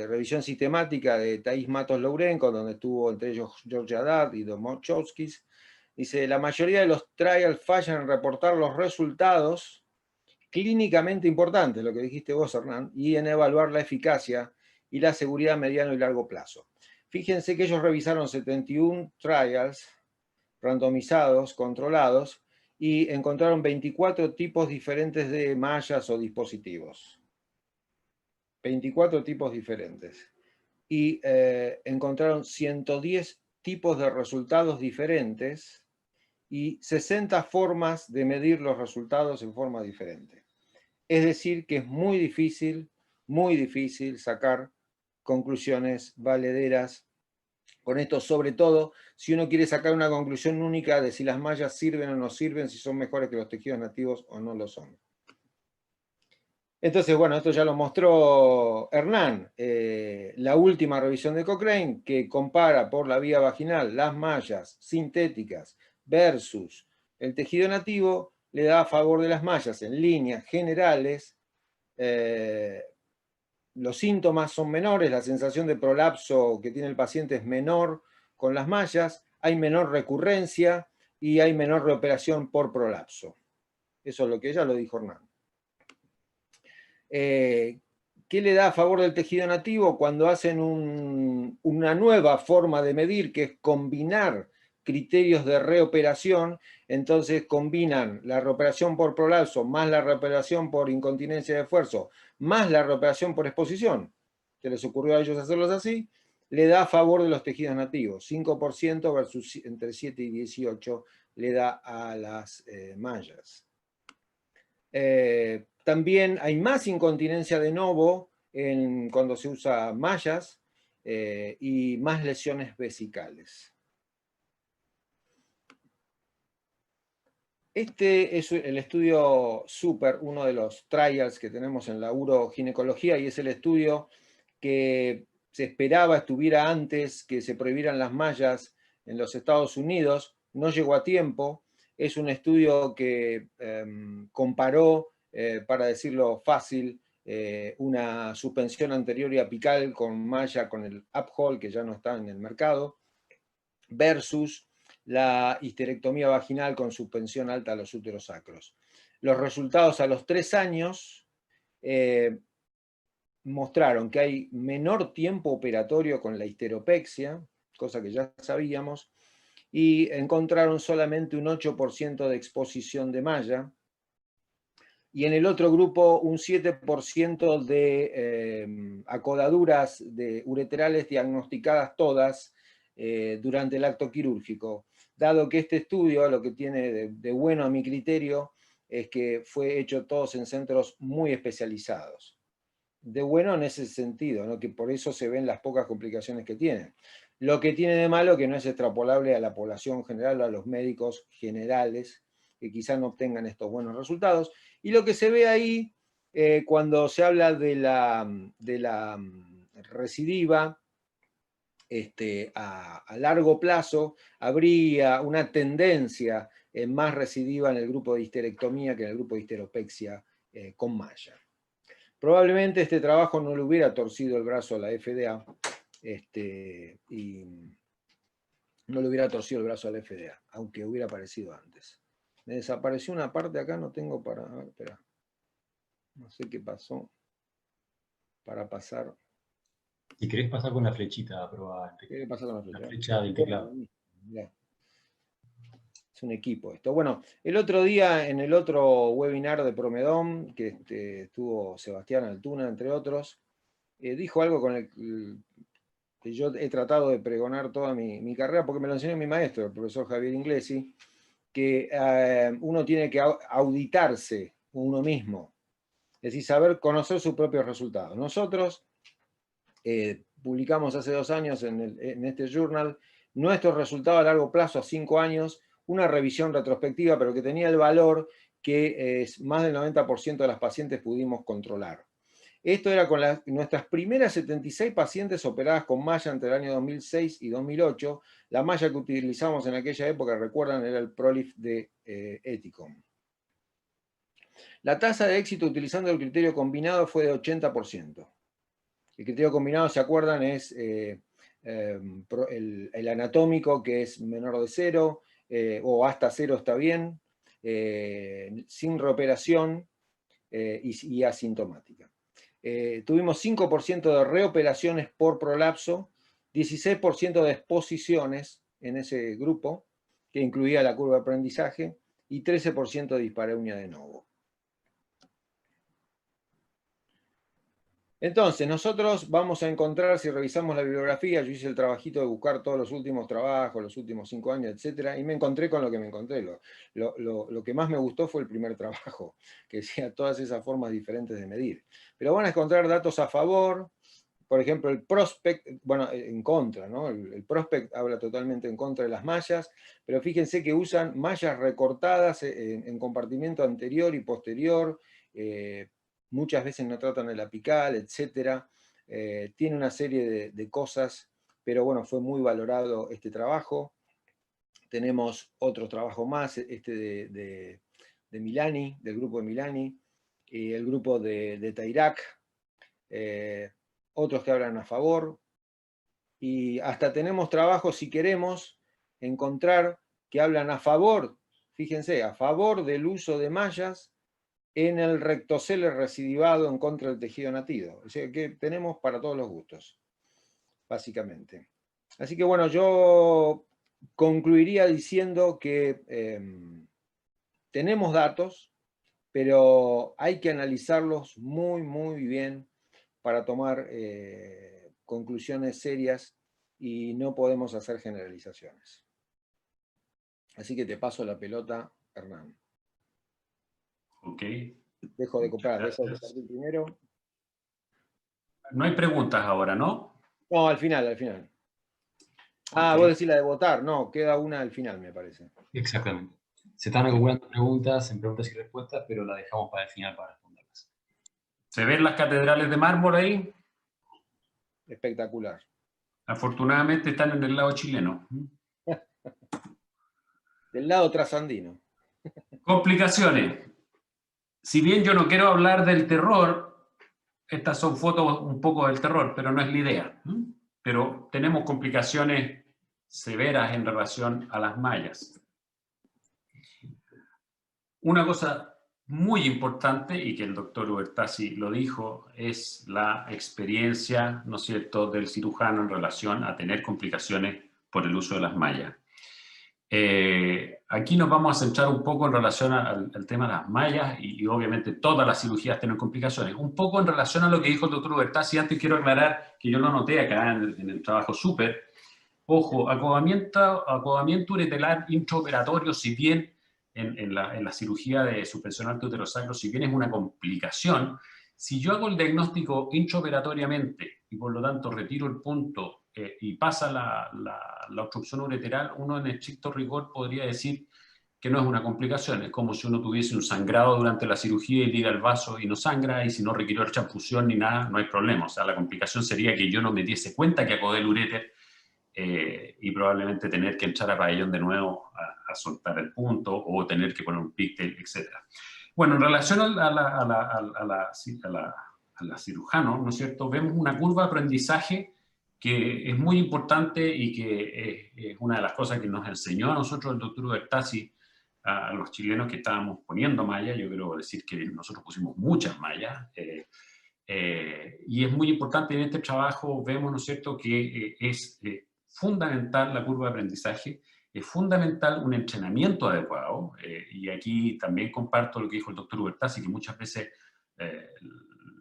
Revisión sistemática de Thais Matos Lourenco, donde estuvo entre ellos George Haddad y Domochowskis, dice: la mayoría de los trials fallan en reportar los resultados clínicamente importantes, lo que dijiste vos, Hernán, y en evaluar la eficacia y la seguridad a mediano y largo plazo. Fíjense que ellos revisaron 71 trials randomizados, controlados, y encontraron 24 tipos diferentes de mallas o dispositivos. 24 tipos diferentes. Y encontraron 110 tipos de resultados diferentes y 60 formas de medir los resultados en forma diferente. Es decir, que es muy difícil sacar conclusiones valederas con esto, sobre todo si uno quiere sacar una conclusión única de si las mallas sirven o no sirven, si son mejores que los tejidos nativos o no lo son. Entonces, bueno, esto ya lo mostró Hernán, la última revisión de Cochrane, que compara por la vía vaginal las mallas sintéticas versus el tejido nativo, le da a favor de las mallas en líneas generales. Los síntomas son menores, la sensación de prolapso que tiene el paciente es menor con las mallas, hay menor recurrencia y hay menor reoperación por prolapso. Eso es lo que ella lo dijo Hernán. ¿Qué le da a favor del tejido nativo? Cuando hacen una nueva forma de medir, que es combinar criterios de reoperación, entonces combinan la reoperación por prolapso más la reoperación por incontinencia de esfuerzo más la reoperación por exposición. Se les ocurrió a ellos hacerlos así, le da a favor de los tejidos nativos, 5% versus entre 7 y 18 le da a las mallas. También hay más incontinencia de novo cuando se usa mallas y más lesiones vesicales. Este es el estudio SUPER, uno de los trials que tenemos en la uroginecología, y es el estudio que se esperaba estuviera antes que se prohibieran las mallas en los Estados Unidos. No llegó a tiempo. Es un estudio que comparó, para decirlo fácil, una suspensión anterior y apical con malla con el Uphold, que ya no está en el mercado, versus la histerectomía vaginal con suspensión alta a los úteros sacros. Los resultados a los 3 años mostraron que hay menor tiempo operatorio con la histeropexia, cosa que ya sabíamos, y encontraron solamente un 8% de exposición de malla, y en el otro grupo un 7% de acodaduras ureterales diagnosticadas todas durante el acto quirúrgico. Dado que este estudio lo que tiene de bueno a mi criterio es que fue hecho todos en centros muy especializados. De bueno en ese sentido, ¿no? Que por eso se ven las pocas complicaciones que tienen. Lo que tiene de malo que no es extrapolable a la población general, a los médicos generales, que quizás no obtengan estos buenos resultados. Y lo que se ve ahí, cuando se habla de la recidiva, a largo plazo, habría una tendencia más recidiva en el grupo de histerectomía que en el grupo de histeropexia con malla. Probablemente este trabajo no le hubiera torcido el brazo a la FDA, y no le hubiera torcido el brazo a la FDA, aunque hubiera aparecido antes. Me desapareció una parte acá, no tengo para... A ver, espera. No sé qué pasó. Para pasar... Si querés pasar con la flechita a probar. ¿Qué pasa con la flecha? La flecha del teclado. Mirá. Es un equipo esto. Bueno, el otro día en el otro webinar de Promedom, que estuvo Sebastián Altuna, entre otros, dijo algo con el que yo he tratado de pregonar toda mi carrera, porque me lo enseñó mi maestro, el profesor Javier Inglesi, que uno tiene que auditarse uno mismo, es decir, saber conocer sus propios resultados. Nosotros publicamos hace 2 años en este journal nuestros resultados a largo plazo, a 5 años, una revisión retrospectiva, pero que tenía el valor que más del 90% de las pacientes pudimos controlar. Esto era con nuestras primeras 76 pacientes operadas con malla entre el año 2006 y 2008. La malla que utilizamos en aquella época, recuerdan, era el Prolif de Ethicon. La tasa de éxito utilizando el criterio combinado fue de 80%. El criterio combinado, ¿se acuerdan? Es el anatómico, que es menor de 0, o hasta 0 está bien, sin reoperación y asintomática. Tuvimos 5% de reoperaciones por prolapso, 16% de exposiciones en ese grupo, que incluía la curva de aprendizaje, y 13% de dispareunia de novo. Entonces, nosotros vamos a encontrar, si revisamos la bibliografía, yo hice el trabajito de buscar todos los últimos trabajos, los últimos 5 años, etc., y me encontré con lo que me encontré. Lo que más me gustó fue el primer trabajo, que decía todas esas formas diferentes de medir. Pero van a encontrar datos a favor, por ejemplo, el prospect, bueno, en contra, ¿no? El prospect habla totalmente en contra de las mallas, pero fíjense que usan mallas recortadas en compartimento anterior y posterior, muchas veces no tratan el apical, etc. Tiene una serie de cosas, pero bueno, fue muy valorado este trabajo. Tenemos otro trabajo más, de Milani, del grupo de Milani, y el grupo de Tairac, otros que hablan a favor, y hasta tenemos trabajos, si queremos, encontrar que hablan a favor, fíjense, a favor del uso de mallas en el rectocele recidivado en contra del tejido nativo. O sea que tenemos para todos los gustos, básicamente. Así que bueno, yo concluiría diciendo que tenemos datos, pero hay que analizarlos muy, muy bien para tomar conclusiones serias y no podemos hacer generalizaciones. Así que te paso la pelota, Hernán. Ok. Dejo de copiar, dejo de compartir primero. No hay preguntas ahora, ¿no? No, al final, al final. Ah, Ok. vos decís la de votar. No, queda una al final, me parece. Exactamente. Se están acumulando preguntas en preguntas y respuestas, pero la dejamos para el final para responderlas. ¿Se ven las catedrales de mármol ahí? Espectacular. Afortunadamente están en el lado chileno. Del lado trasandino. Complicaciones. Si bien yo no quiero hablar del terror, estas son fotos un poco del terror, pero no es la idea. Pero tenemos complicaciones severas en relación a las mallas. Una cosa muy importante, y que el doctor Ubertasi lo dijo, es la experiencia, ¿no es cierto?, del cirujano en relación a tener complicaciones por el uso de las mallas. Aquí nos vamos a centrar un poco en relación al tema de las mallas y obviamente todas las cirugías tienen complicaciones. Un poco en relación a lo que dijo el doctor Ubertasi, antes quiero aclarar que yo lo noté acá en el trabajo súper. Ojo, acomodamiento ureteral intraoperatorio, si bien en la cirugía de suspensión alto-uterosacro, si bien es una complicación, si yo hago el diagnóstico intraoperatoriamente y por lo tanto retiro el punto y pasa la obstrucción ureteral, uno en estricto rigor podría decir que no es una complicación. Es como si uno tuviese un sangrado durante la cirugía y liga el vaso y no sangra, y si no requirió transfusión ni nada, no hay problema. O sea, la complicación sería que yo no me diese cuenta que acodé el uréter y probablemente tener que entrar a pabellón de nuevo a soltar el punto o tener que poner un pigtail, etc. Bueno, en relación a la cirujano, ¿no es cierto? Vemos una curva de aprendizaje que es muy importante y que es una de las cosas que nos enseñó a nosotros el doctor Ubertasi, a los chilenos que estábamos poniendo mallas. Yo quiero decir que nosotros pusimos muchas mallas. Y es muy importante en este trabajo, vemos, ¿no es cierto?, que es fundamental la curva de aprendizaje, es fundamental un entrenamiento adecuado, y aquí también comparto lo que dijo el doctor Ubertasi, que muchas veces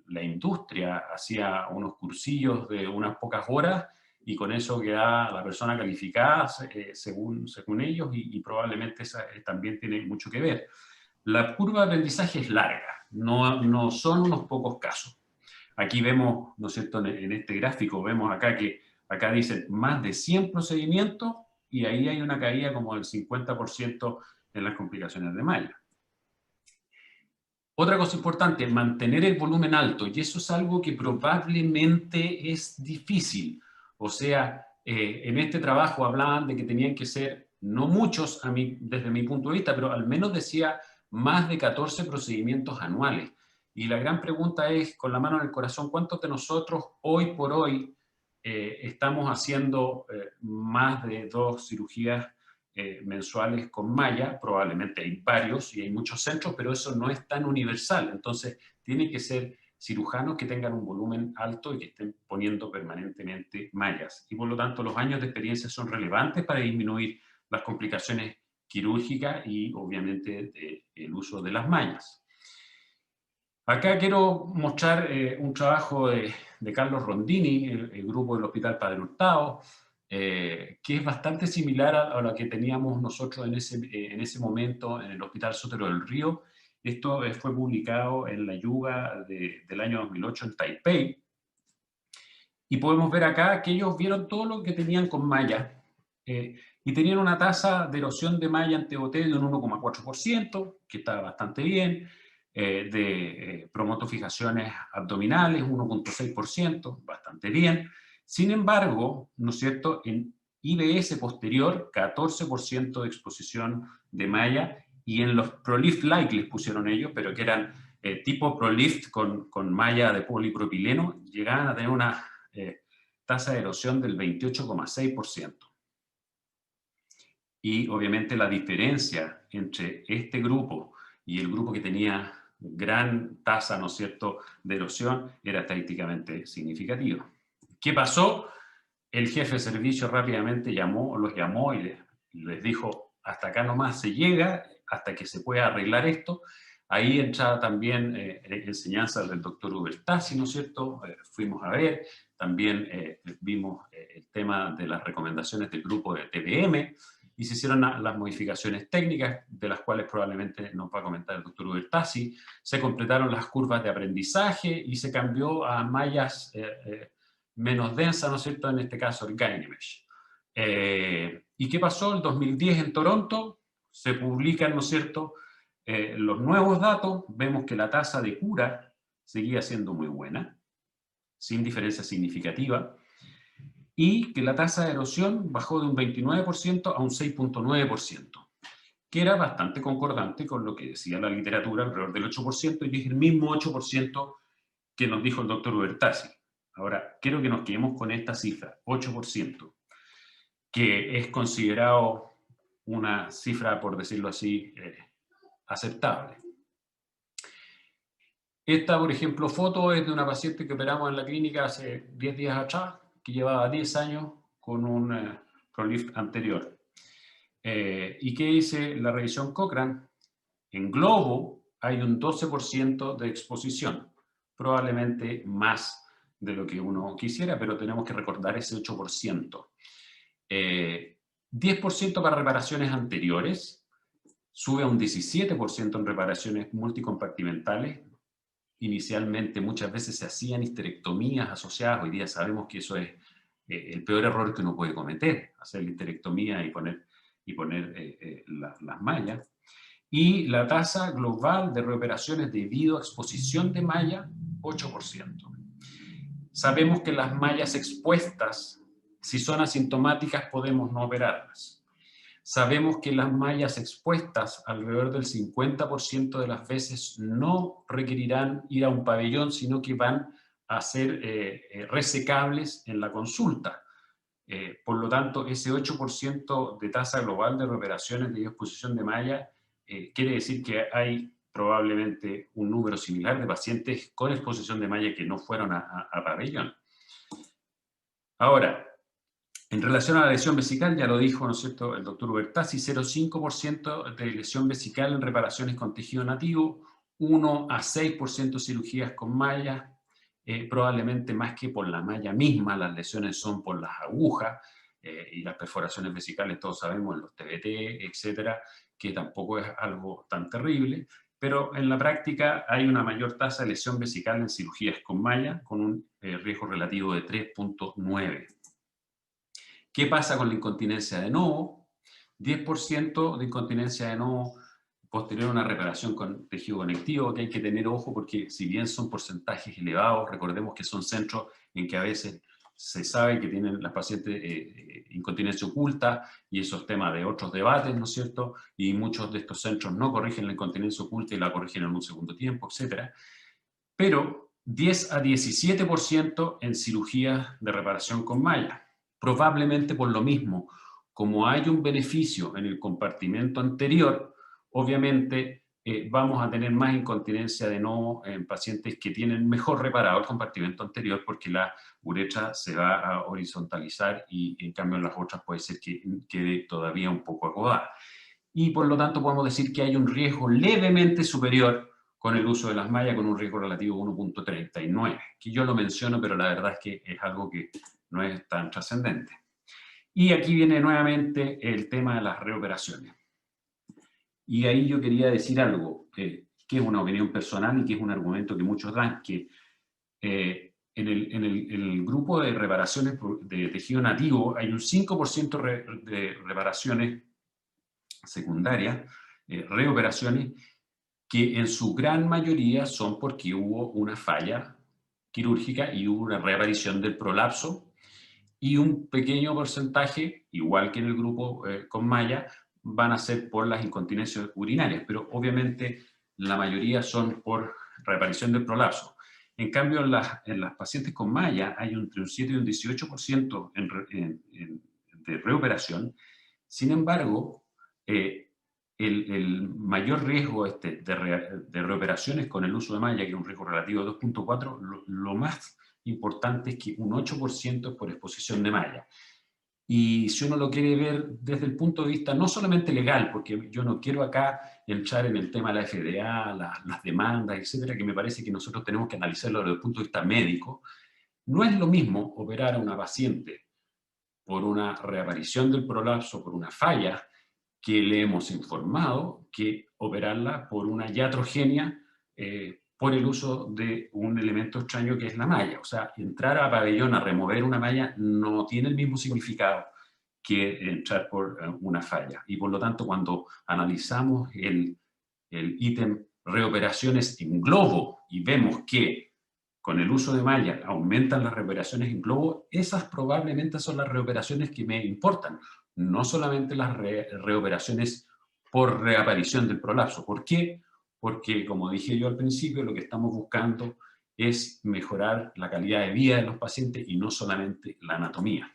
la industria hacía unos cursillos de unas pocas horas y con eso queda la persona calificada según ellos, y probablemente esa también tiene mucho que ver. La curva de aprendizaje es larga, no son unos pocos casos. Aquí vemos, ¿no es cierto?, en este gráfico vemos acá que acá dicen más de 100 procedimientos y ahí hay una caída como del 50% en las complicaciones de malla. Otra cosa importante, mantener el volumen alto, y eso es algo que probablemente es difícil. O sea, en este trabajo hablaban de que tenían que ser, no muchos desde mi punto de vista, pero al menos decía más de 14 procedimientos anuales. Y la gran pregunta es, con la mano en el corazón, ¿cuántos de nosotros hoy por hoy estamos haciendo más de 2 cirugías mensuales con malla? Probablemente hay varios y hay muchos centros, pero eso no es tan universal. Entonces, tienen que ser cirujanos que tengan un volumen alto y que estén poniendo permanentemente mallas. Y por lo tanto, los años de experiencia son relevantes para disminuir las complicaciones quirúrgicas y obviamente el uso de las mallas. Acá quiero mostrar un trabajo de Carlos Rondini, el grupo del Hospital Padre Hurtado, que es bastante similar a lo que teníamos nosotros en ese momento en el Hospital Sotero del Río. Esto fue publicado en la Yuga del año 2008 en Taipei. Y podemos ver acá que ellos vieron todo lo que tenían con malla y tenían una tasa de erosión de malla ante OT de un 1,4%, que estaba bastante bien. De promotofijaciones abdominales, 1,6%, bastante bien. Sin embargo, ¿no es cierto?, en IBS posterior, 14% de exposición de malla, y en los ProLift Like les pusieron ellos, pero que eran tipo ProLift con malla de polipropileno, llegaban a tener una tasa de erosión del 28,6%. Y obviamente la diferencia entre este grupo y el grupo que tenía gran tasa, ¿no es cierto?, de erosión, era estadísticamente significativa. ¿Qué pasó? El jefe de servicio rápidamente los llamó y les dijo, hasta acá nomás se llega, hasta que se pueda arreglar esto. Ahí entra también enseñanza del doctor Ubertasi, ¿no es cierto? Fuimos a ver, también vimos el tema de las recomendaciones del grupo de TBM, y se hicieron las modificaciones técnicas, de las cuales probablemente nos va a comentar el doctor Ubertasi. Se completaron las curvas de aprendizaje y se cambió a mallas menos densas, ¿no es cierto?, en este caso el Gynemesh. ¿Y qué pasó? En 2010 en Toronto se publican, ¿no es cierto?, los nuevos datos. Vemos que la tasa de cura seguía siendo muy buena, sin diferencia significativa, y que la tasa de erosión bajó de un 29% a un 6,9%, que era bastante concordante con lo que decía la literatura, alrededor del 8%, y es el mismo 8% que nos dijo el doctor Ubertasi. Ahora, quiero que nos quedemos con esta cifra, 8%, que es considerado una cifra, por decirlo así, aceptable. Esta, por ejemplo, foto es de una paciente que operamos en la clínica hace 10 días atrás, que llevaba 10 años con un ProLift anterior. ¿Y qué dice la revisión Cochrane? En globo hay un 12% de exposición, probablemente más de lo que uno quisiera, pero tenemos que recordar ese 8%. 10% para reparaciones anteriores, sube a un 17% en reparaciones multicompartimentales. Inicialmente muchas veces se hacían histerectomías asociadas, hoy día sabemos que eso es el peor error que uno puede cometer, hacer la histerectomía y poner las mallas. Y la tasa global de reoperaciones debido a exposición de malla, 8%. Sabemos que las mallas expuestas, si son asintomáticas, podemos no operarlas. Sabemos que las mallas expuestas, alrededor del 50% de las veces, no requerirán ir a un pabellón, sino que van a ser resecables en la consulta. Por lo tanto, ese 8% de tasa global de reoperaciones de exposición de malla quiere decir que hay probablemente un número similar de pacientes con exposición de malla que no fueron a pabellón. Ahora, en relación a la lesión vesical, ya lo dijo, ¿no es cierto?, el doctor Ubertazzi, 0,5% de lesión vesical en reparaciones con tejido nativo, 1 a 6% cirugías con malla, probablemente más que por la malla misma, las lesiones son por las agujas y las perforaciones vesicales, todos sabemos, en los TBT, etcétera, que tampoco es algo tan terrible, pero en la práctica hay una mayor tasa de lesión vesical en cirugías con malla, con un riesgo relativo de 3,9. ¿Qué pasa con la incontinencia de novo? 10% de incontinencia de novo posterior a una reparación con tejido conectivo, que hay que tener ojo porque si bien son porcentajes elevados, recordemos que son centros en que a veces se sabe que tienen las pacientes incontinencia oculta y esos temas de otros debates, ¿no es cierto? Y muchos de estos centros no corrigen la incontinencia oculta y la corrigen en un segundo tiempo, etc. Pero 10 a 17% en cirugías de reparación con malla. Probablemente por lo mismo, como hay un beneficio en el compartimento anterior, obviamente vamos a tener más incontinencia de novo en pacientes que tienen mejor reparado el compartimento anterior porque la uretra se va a horizontalizar y en cambio en las otras puede ser que quede todavía un poco acodada. Y por lo tanto podemos decir que hay un riesgo levemente superior con el uso de las mallas con un riesgo relativo 1,39, que yo lo menciono, pero la verdad es que es algo que no es tan trascendente. Y aquí viene nuevamente el tema de las reoperaciones. Y ahí yo quería decir algo, que es una opinión personal y que es un argumento que muchos dan, que en el grupo de reparaciones de tejido nativo hay un 5% de reparaciones secundarias, reoperaciones, que en su gran mayoría son porque hubo una falla quirúrgica y hubo una reaparición del prolapso, y un pequeño porcentaje, igual que en el grupo con malla, van a ser por las incontinencias urinarias, pero obviamente la mayoría son por reaparición del prolapso. En cambio, en las pacientes con malla hay entre un 7 y un 18% de reoperación. Sin embargo, el mayor riesgo de reoperaciones con el uso de malla, que es un riesgo relativo de 2,4, lo más importante es que un 8% es por exposición de malla. Y si uno lo quiere ver desde el punto de vista no solamente legal, porque yo no quiero acá entrar en el tema de la FDA, las demandas, etcétera, que me parece que nosotros tenemos que analizarlo desde el punto de vista médico, no es lo mismo operar a una paciente por una reaparición del prolapso, por una falla, que le hemos informado, que operarla por una iatrogenia por el uso de un elemento extraño que es la malla. O sea, entrar a pabellón a remover una malla no tiene el mismo significado que entrar por una falla. Y por lo tanto, cuando analizamos el ítem reoperaciones en globo y vemos que con el uso de malla aumentan las reoperaciones en globo, esas probablemente son las reoperaciones que me importan, no solamente las reoperaciones por reaparición del prolapso. ¿Por qué? Porque, como dije yo al principio, lo que estamos buscando es mejorar la calidad de vida de los pacientes y no solamente la anatomía.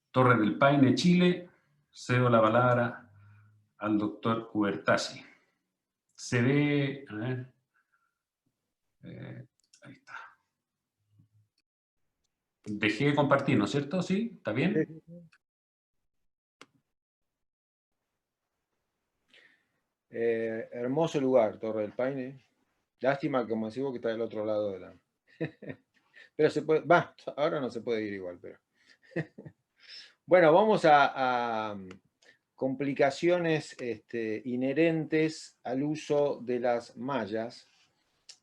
Torres del Paine, Chile. Cedo la palabra al doctor Ubertazzi. Se ve... A ver... ahí está. Dejé de compartir, ¿no es cierto? ¿Sí? ¿Está bien? Hermoso lugar, Torre del Paine. Lástima, como decimos, que está del otro lado de la... Pero se puede... ahora no se puede ir igual, pero... Bueno, vamos a complicaciones inherentes al uso de las mallas.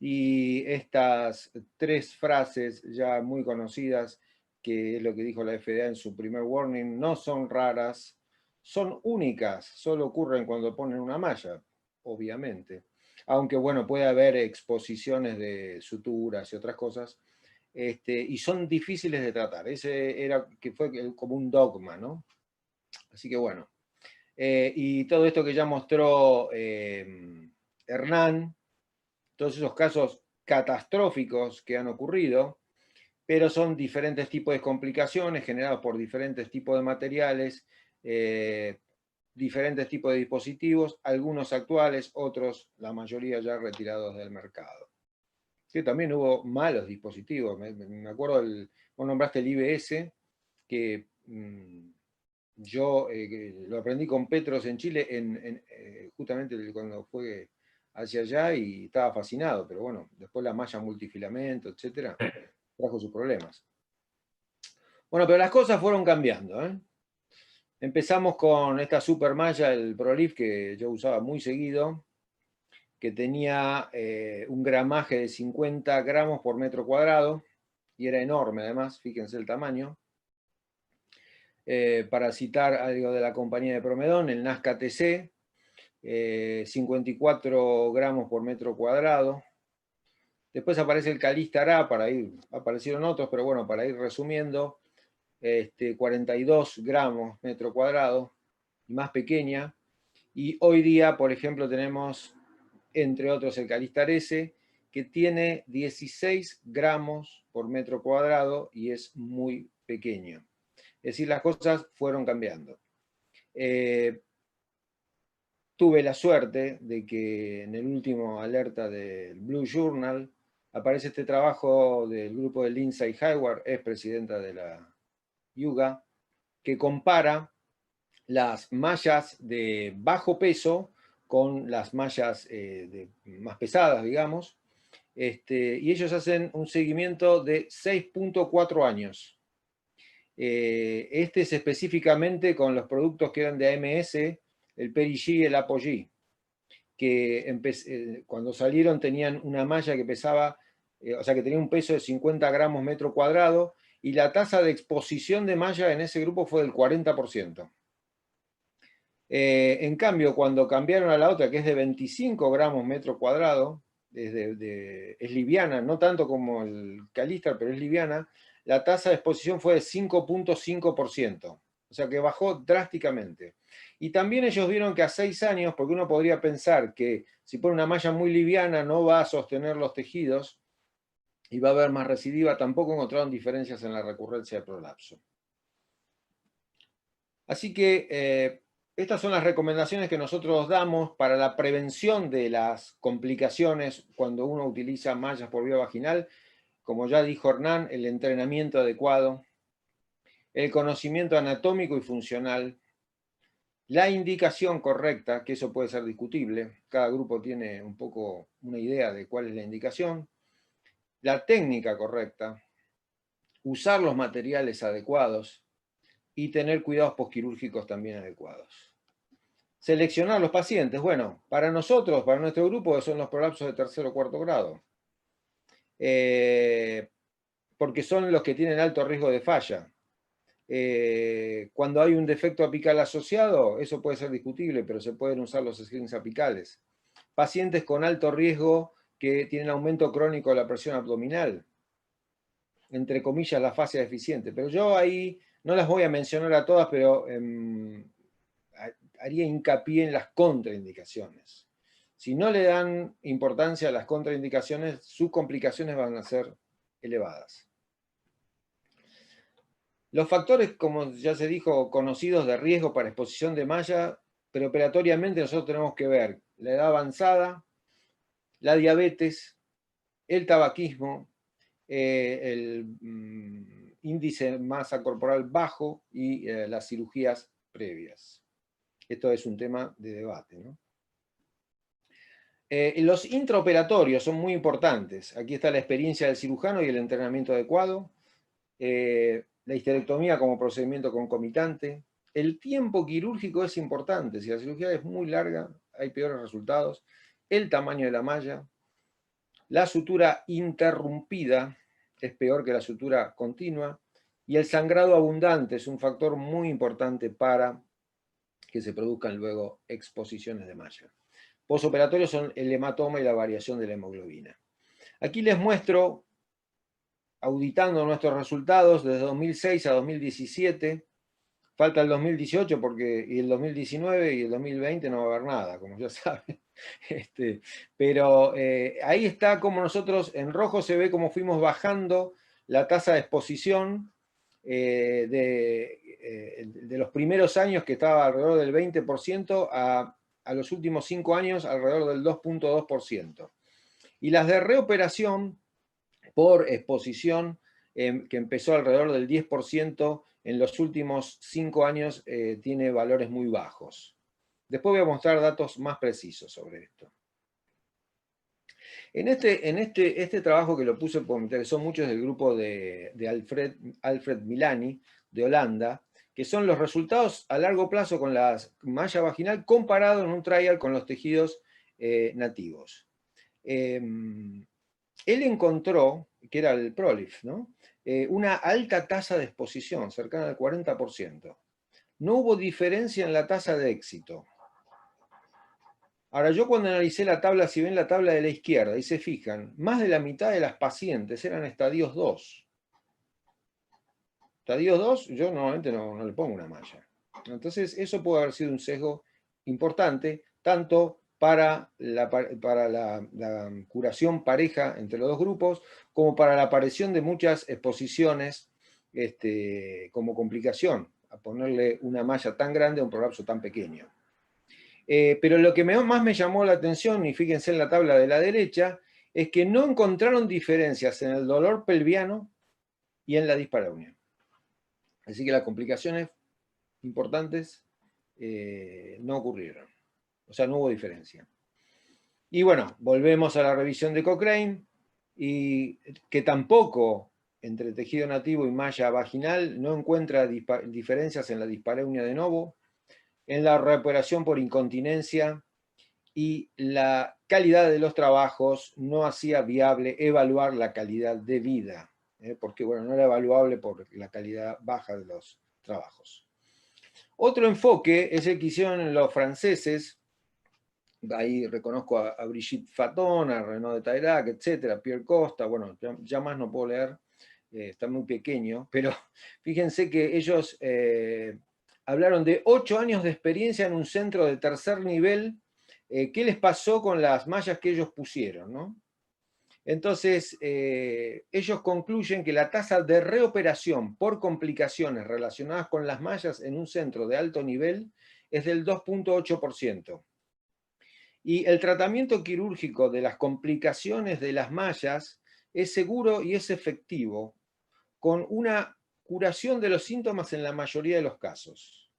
Y estas 3 frases ya muy conocidas, que es lo que dijo la FDA en su primer warning, no son raras, son únicas, solo ocurren cuando ponen una malla, obviamente. Aunque bueno, puede haber exposiciones de suturas y otras cosas, y son difíciles de tratar. Ese era que fue como un dogma, ¿no? Así que bueno. Y todo esto que ya mostró Hernán, todos esos casos catastróficos que han ocurrido, pero son diferentes tipos de complicaciones generadas por diferentes tipos de materiales, diferentes tipos de dispositivos, algunos actuales, otros, la mayoría ya retirados del mercado. Sí, también hubo malos dispositivos. Me acuerdo, vos nombraste el IBS, que yo lo aprendí con Petros en Chile, justamente cuando fue hacia allá, y estaba fascinado, pero bueno, después la malla multifilamento, etcétera, trajo sus problemas. Bueno, pero las cosas fueron cambiando, ¿eh? Empezamos con esta super malla, el ProLift, que yo usaba muy seguido, que tenía un gramaje de 50 gramos por metro cuadrado, y era enorme además, fíjense el tamaño. Para citar algo de la compañía de Promedon, el Nazca TC, 54 gramos por metro cuadrado. Después aparece el Calistar A, aparecieron otros, pero bueno, para ir resumiendo, 42 gramos metro cuadrado, más pequeña. Y hoy día, por ejemplo, tenemos, entre otros, el Calistar S, que tiene 16 gramos por metro cuadrado y es muy pequeño. Es decir, las cosas fueron cambiando. Tuve la suerte de que en el último alerta del Blue Journal aparece este trabajo del grupo de Lindsay Hayward, es presidenta de la IUGA, que compara las mallas de bajo peso con las mallas más pesadas, digamos, y ellos hacen un seguimiento de 6.4 años. Este es específicamente con los productos que eran de AMS, el Perigi y el Apogee, que cuando salieron tenían una malla que pesaba, o sea que tenía un peso de 50 gramos metro cuadrado, y la tasa de exposición de malla en ese grupo fue del 40%. En cambio, cuando cambiaron a la otra, que es de 25 gramos metro cuadrado, es liviana, no tanto como el Calistar, pero es liviana, la tasa de exposición fue de 5.5%, o sea que bajó drásticamente. Y también ellos vieron que a 6 años, porque uno podría pensar que si pone una malla muy liviana no va a sostener los tejidos y va a haber más recidiva, tampoco encontraron diferencias en la recurrencia de prolapso. Así que estas son las recomendaciones que nosotros damos para la prevención de las complicaciones cuando uno utiliza mallas por vía vaginal. Como ya dijo Hernán, el entrenamiento adecuado, el conocimiento anatómico y funcional, la indicación correcta, que eso puede ser discutible, cada grupo tiene un poco una idea de cuál es la indicación, la técnica correcta, usar los materiales adecuados y tener cuidados posquirúrgicos también adecuados. Seleccionar los pacientes, bueno, para nosotros, para nuestro grupo, son los prolapsos de tercer o cuarto grado, porque son los que tienen alto riesgo de falla. Cuando hay un defecto apical asociado, eso puede ser discutible, pero se pueden usar los slings apicales. Pacientes con alto riesgo que tienen aumento crónico de la presión abdominal, entre comillas la fascia deficiente, pero yo ahí no las voy a mencionar a todas, pero haría hincapié en las contraindicaciones. Si no le dan importancia a las contraindicaciones, sus complicaciones van a ser elevadas. Los factores, como ya se dijo, conocidos de riesgo para exposición de malla, pero operatoriamente nosotros tenemos que ver la edad avanzada, la diabetes, el tabaquismo, el índice de masa corporal bajo y las cirugías previas. Esto es un tema de debate, ¿no? Los intraoperatorios son muy importantes. Aquí está la experiencia del cirujano y el entrenamiento adecuado. La histerectomía como procedimiento concomitante. El tiempo quirúrgico es importante. Si la cirugía es muy larga, hay peores resultados. El tamaño de la malla. La sutura interrumpida es peor que la sutura continua. Y el sangrado abundante es un factor muy importante para que se produzcan luego exposiciones de malla. Posoperatorios son el hematoma y la variación de la hemoglobina. Aquí les muestro, auditando nuestros resultados desde 2006 a 2017, falta el 2018 porque, y el 2019 y el 2020 no va a haber nada, como ya saben. Pero ahí está como nosotros, en rojo se ve cómo fuimos bajando la tasa de exposición de los primeros años, que estaba alrededor del 20%, a los últimos 5 años alrededor del 2.2%. Y las de reoperación por exposición, que empezó alrededor del 10%, en los últimos 5 años tiene valores muy bajos. Después voy a mostrar datos más precisos sobre esto. En este trabajo, que lo puse porque me interesó mucho, es del grupo de Alfred Milani, de Holanda, que son los resultados a largo plazo con la malla vaginal comparado en un trial con los tejidos nativos. Él encontró, que era el Prolif, ¿no? Una alta tasa de exposición, cercana al 40%. No hubo diferencia en la tasa de éxito. Ahora, yo cuando analicé la tabla, si ven la tabla de la izquierda y se fijan, más de la mitad de las pacientes eran estadios 2. Estadios 2, yo normalmente no le pongo una malla. Entonces, eso puede haber sido un sesgo importante, tanto para la curación pareja entre los dos grupos, como para la aparición de muchas exposiciones como complicación, a ponerle una malla tan grande a un prolapso tan pequeño. Pero lo que más me llamó la atención, y fíjense en la tabla de la derecha, es que no encontraron diferencias en el dolor pelviano y en la dispareunia. Así que las complicaciones importantes no ocurrieron. O sea, no hubo diferencia. Y bueno, volvemos a la revisión de Cochrane, y que tampoco entre tejido nativo y malla vaginal no encuentra diferencias en la dispareunia de novo, en la reoperación por incontinencia, y la calidad de los trabajos no hacía viable evaluar la calidad de vida, porque bueno, no era evaluable por la calidad baja de los trabajos. Otro enfoque es el que hicieron los franceses. Ahí reconozco a Brigitte Faton, a Renaud de Tairac, etcétera, Pierre Costa. Bueno, ya más no puedo leer, está muy pequeño, pero fíjense que ellos hablaron de 8 años de experiencia en un centro de tercer nivel. ¿Qué les pasó con las mallas que ellos pusieron, ¿no? Entonces, ellos concluyen que la tasa de reoperación por complicaciones relacionadas con las mallas en un centro de alto nivel es del 2.8%. Y el tratamiento quirúrgico de las complicaciones de las mallas es seguro y es efectivo, con una curación de los síntomas en la mayoría de los casos.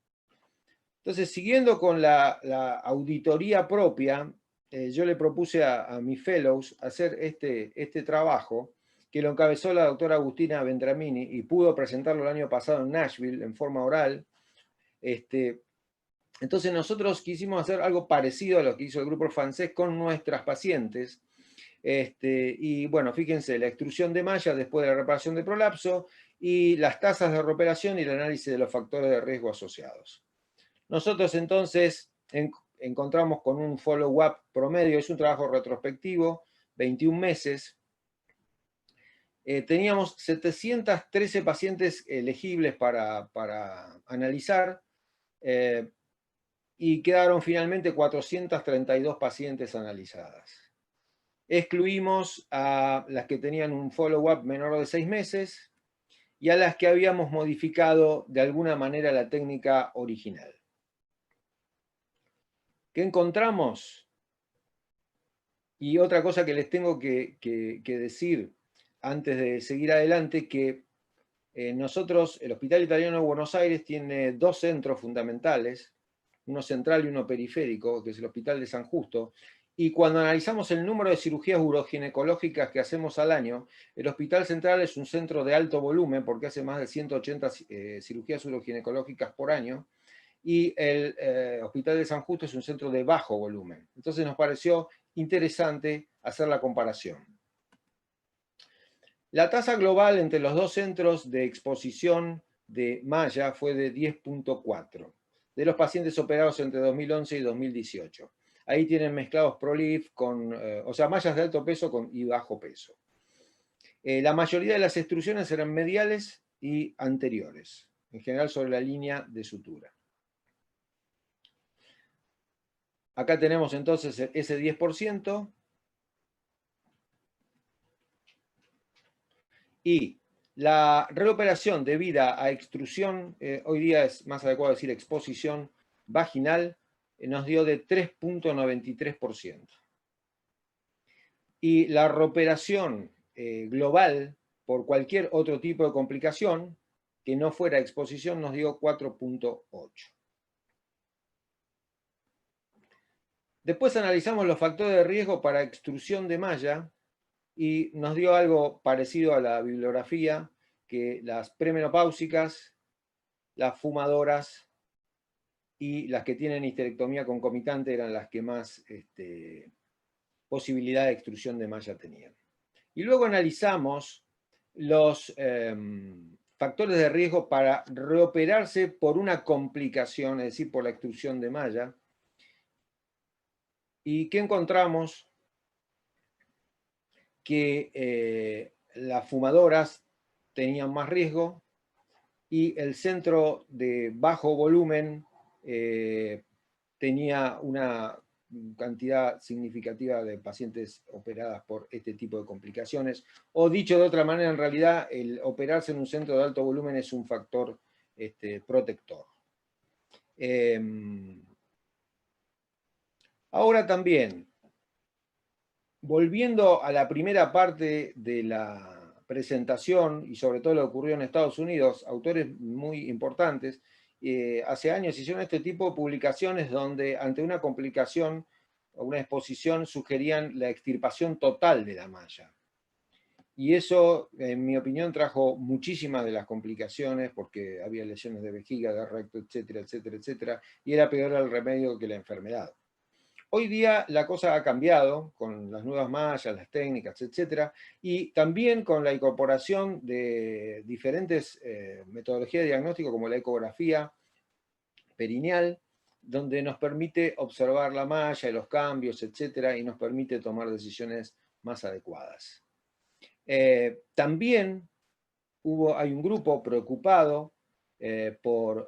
Entonces, siguiendo con la auditoría propia, yo le propuse a mis fellows hacer este trabajo, que lo encabezó la doctora Agustina Vendramini y pudo presentarlo el año pasado en Nashville en forma oral. Entonces nosotros quisimos hacer algo parecido a lo que hizo el grupo francés con nuestras pacientes. Y bueno, fíjense, la extrusión de malla después de la reparación de prolapso y las tasas de reoperación y el análisis de los factores de riesgo asociados. Nosotros entonces encontramos con un follow-up promedio, es un trabajo retrospectivo, 21 meses. Teníamos 713 pacientes elegibles para analizar, y quedaron finalmente 432 pacientes analizadas. Excluimos a las que tenían un follow-up menor de 6 meses y a las que habíamos modificado de alguna manera la técnica original. ¿Qué encontramos? Y otra cosa que les tengo que decir antes de seguir adelante, que Nosotros, el Hospital Italiano de Buenos Aires tiene 2 centros fundamentales, uno central y uno periférico, que es el Hospital de San Justo, y cuando analizamos el número de cirugías uroginecológicas que hacemos al año, el Hospital Central es un centro de alto volumen, porque hace más de 180 cirugías uroginecológicas por año, y el Hospital de San Justo es un centro de bajo volumen. Entonces nos pareció interesante hacer la comparación. La tasa global entre los 2 centros de exposición de malla fue de 10.4 de los pacientes operados entre 2011 y 2018. Ahí tienen mezclados ProLif con, o sea, mallas de alto peso y bajo peso. La mayoría de las extrusiones eran mediales y anteriores, en general sobre la línea de sutura. Acá tenemos entonces ese 10%. Y la reoperación debida a extrusión, hoy día es más adecuado decir exposición vaginal, nos dio de 3.93%. Y la reoperación global por cualquier otro tipo de complicación que no fuera exposición nos dio 4.8. Después analizamos los factores de riesgo para extrusión de malla y nos dio algo parecido a la bibliografía, que las premenopáusicas, las fumadoras y las que tienen histerectomía concomitante eran las que más posibilidad de extrusión de malla tenían. Y luego analizamos los factores de riesgo para reoperarse por una complicación, es decir, por la extrusión de malla. ¿Y qué encontramos? Que las fumadoras tenían más riesgo y el centro de bajo volumen tenía una cantidad significativa de pacientes operadas por este tipo de complicaciones. O dicho de otra manera, en realidad, el operarse en un centro de alto volumen es un factor protector. Ahora también, volviendo a la primera parte de la presentación, y sobre todo lo que ocurrió en Estados Unidos, autores muy importantes, hace años hicieron este tipo de publicaciones donde ante una complicación o una exposición sugerían la extirpación total de la malla. Y eso, en mi opinión, trajo muchísimas de las complicaciones, porque había lesiones de vejiga, de recto, etcétera, etcétera, etcétera, y era peor el remedio que la enfermedad. Hoy día la cosa ha cambiado con las nuevas mallas, las técnicas, etcétera, y también con la incorporación de diferentes metodologías de diagnóstico como la ecografía perineal, donde nos permite observar la malla y los cambios, etcétera, y nos permite tomar decisiones más adecuadas. También hay un grupo preocupado por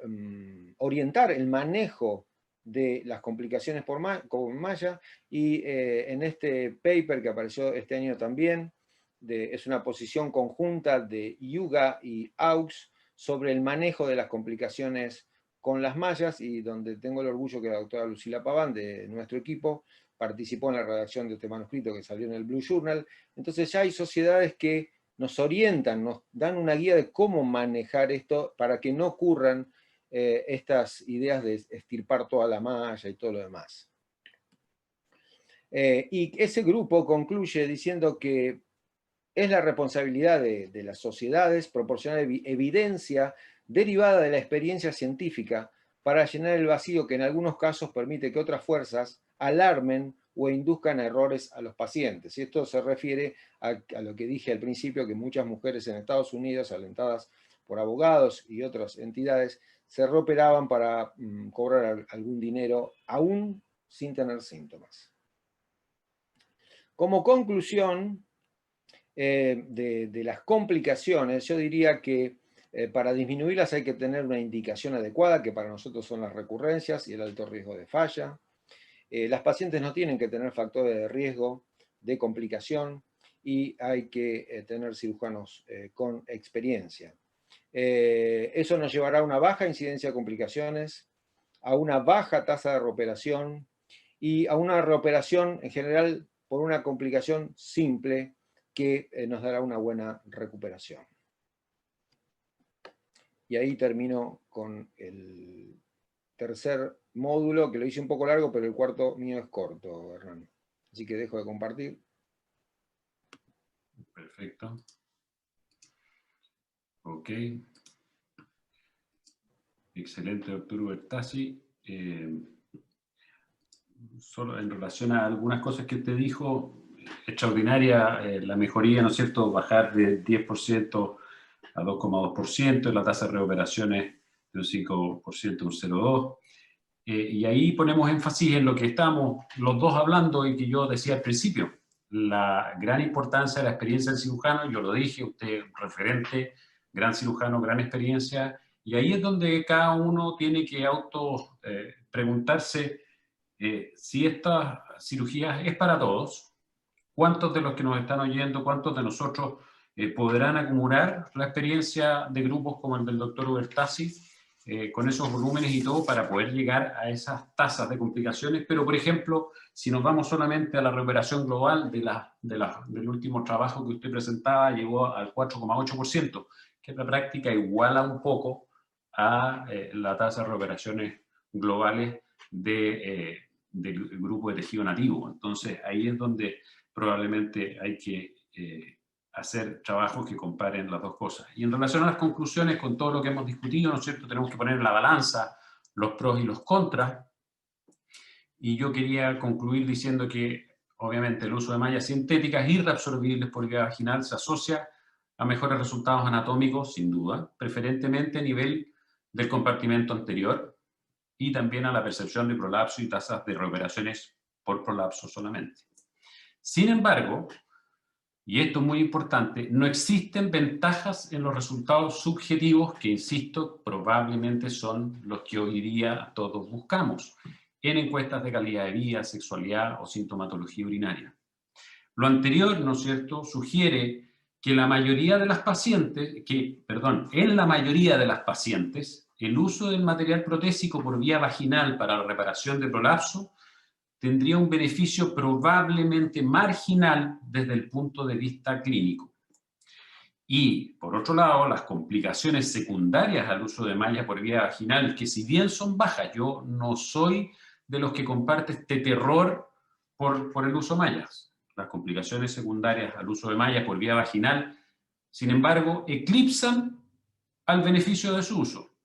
orientar el manejo de las complicaciones con malla, y en este paper que apareció este año también, es una posición conjunta de Yuga y Aux sobre el manejo de las complicaciones con las mallas, y donde tengo el orgullo que la doctora Lucila Paván, de nuestro equipo, participó en la redacción de este manuscrito que salió en el Blue Journal. Entonces ya hay sociedades que nos orientan, nos dan una guía de cómo manejar esto para que no ocurran estas ideas de extirpar toda la malla y todo lo demás. Y ese grupo concluye diciendo que es la responsabilidad de las sociedades proporcionar evidencia derivada de la experiencia científica para llenar el vacío que en algunos casos permite que otras fuerzas alarmen o induzcan errores a los pacientes. Y esto se refiere a lo que dije al principio, que muchas mujeres en Estados Unidos, alentadas por abogados y otras entidades, se reoperaban para cobrar algún dinero, aún sin tener síntomas. Como conclusión de las complicaciones, yo diría que para disminuirlas hay que tener una indicación adecuada, que para nosotros son las recurrencias y el alto riesgo de falla. Las pacientes no tienen que tener factores de riesgo de complicación, y hay que tener cirujanos con experiencia. Eso nos llevará a una baja incidencia de complicaciones, a una baja tasa de reoperación y a una reoperación en general por una complicación simple que nos dará una buena recuperación. y ahí termino con el tercer módulo, que lo hice un poco largo, pero el cuarto mío es corto, Hernán. Así que dejo de compartir. Perfecto. Ok. Excelente, doctor Ubertasi. Solo en relación a algunas cosas que usted dijo, extraordinaria la mejoría, ¿no es cierto? Bajar de 10% a 2,2%, la tasa de reoperaciones de un 5% a un 0,2%. Y ahí ponemos énfasis en lo que estamos los dos hablando y que yo decía al principio, la gran importancia de la experiencia del cirujano. Yo lo dije, usted referente, gran cirujano, gran experiencia, y ahí es donde cada uno tiene que preguntarse si esta cirugía es para todos, cuántos de los que nos están oyendo, cuántos de nosotros podrán acumular la experiencia de grupos como el del doctor Ubertasi, con esos volúmenes y todo, para poder llegar a esas tasas de complicaciones. Pero, por ejemplo, si nos vamos solamente a la recuperación global del último trabajo que usted presentaba, llegó al 4,8%, que en la práctica iguala un poco a la tasa de recuperaciones globales del grupo de tejido nativo. Entonces, ahí es donde probablemente hay que hacer trabajos que comparen las dos cosas. Y en relación a las conclusiones, con todo lo que hemos discutido, ¿no es cierto?, tenemos que poner en la balanza los pros y los contras. Y yo quería concluir diciendo que, obviamente, el uso de mallas sintéticas y reabsorbibles por vía vaginal se asocia a mejores resultados anatómicos, sin duda, preferentemente a nivel del compartimento anterior, y también a la percepción de prolapso y tasas de reoperaciones por prolapso solamente. Sin embargo, y esto es muy importante, no existen ventajas en los resultados subjetivos que, insisto, probablemente son los que hoy día todos buscamos en encuestas de calidad de vida, sexualidad o sintomatología urinaria. Lo anterior, ¿no es cierto?, sugiere que en la mayoría de las pacientes, el uso del material protésico por vía vaginal para la reparación de prolapso tendría un beneficio probablemente marginal desde el punto de vista clínico. Y, por otro lado, las complicaciones secundarias al uso de mallas por vía vaginal, que si bien son bajas, yo no soy de los que comparte este terror por el uso de mallas. Las complicaciones secundarias al uso de mallas por vía vaginal, sin embargo, eclipsan al beneficio de su uso,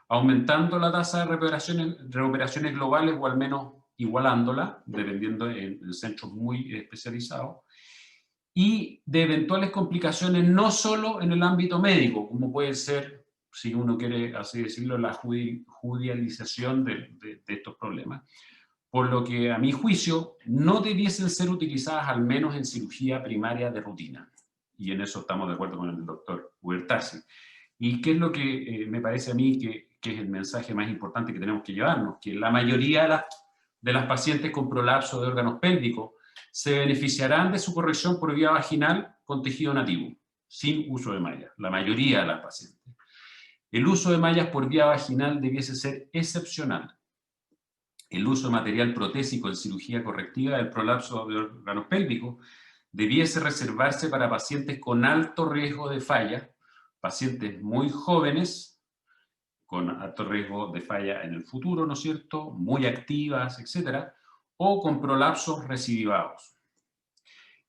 aumentando la tasa de reoperaciones globales o al menos igualándola, dependiendo en centros muy especializados, y de eventuales complicaciones no solo en el ámbito médico, como puede ser, si uno quiere así decirlo, la judicialización de estos problemas, por lo que a mi juicio no debiesen ser utilizadas al menos en cirugía primaria de rutina. Y en eso estamos de acuerdo con el doctor Ubertasi. ¿Y qué es lo que me parece a mí que es el mensaje más importante que tenemos que llevarnos? Que la mayoría de las pacientes con prolapso de órganos pélvicos se beneficiarán de su corrección por vía vaginal con tejido nativo, sin uso de mallas, la mayoría de las pacientes. El uso de mallas por vía vaginal debiese ser excepcional. El uso de material protésico en cirugía correctiva del prolapso de órganos pélvicos debiese reservarse para pacientes con alto riesgo de falla, pacientes muy jóvenes, con alto riesgo de falla en el futuro, ¿no es cierto?, muy activas, etcétera, o con prolapsos recidivados.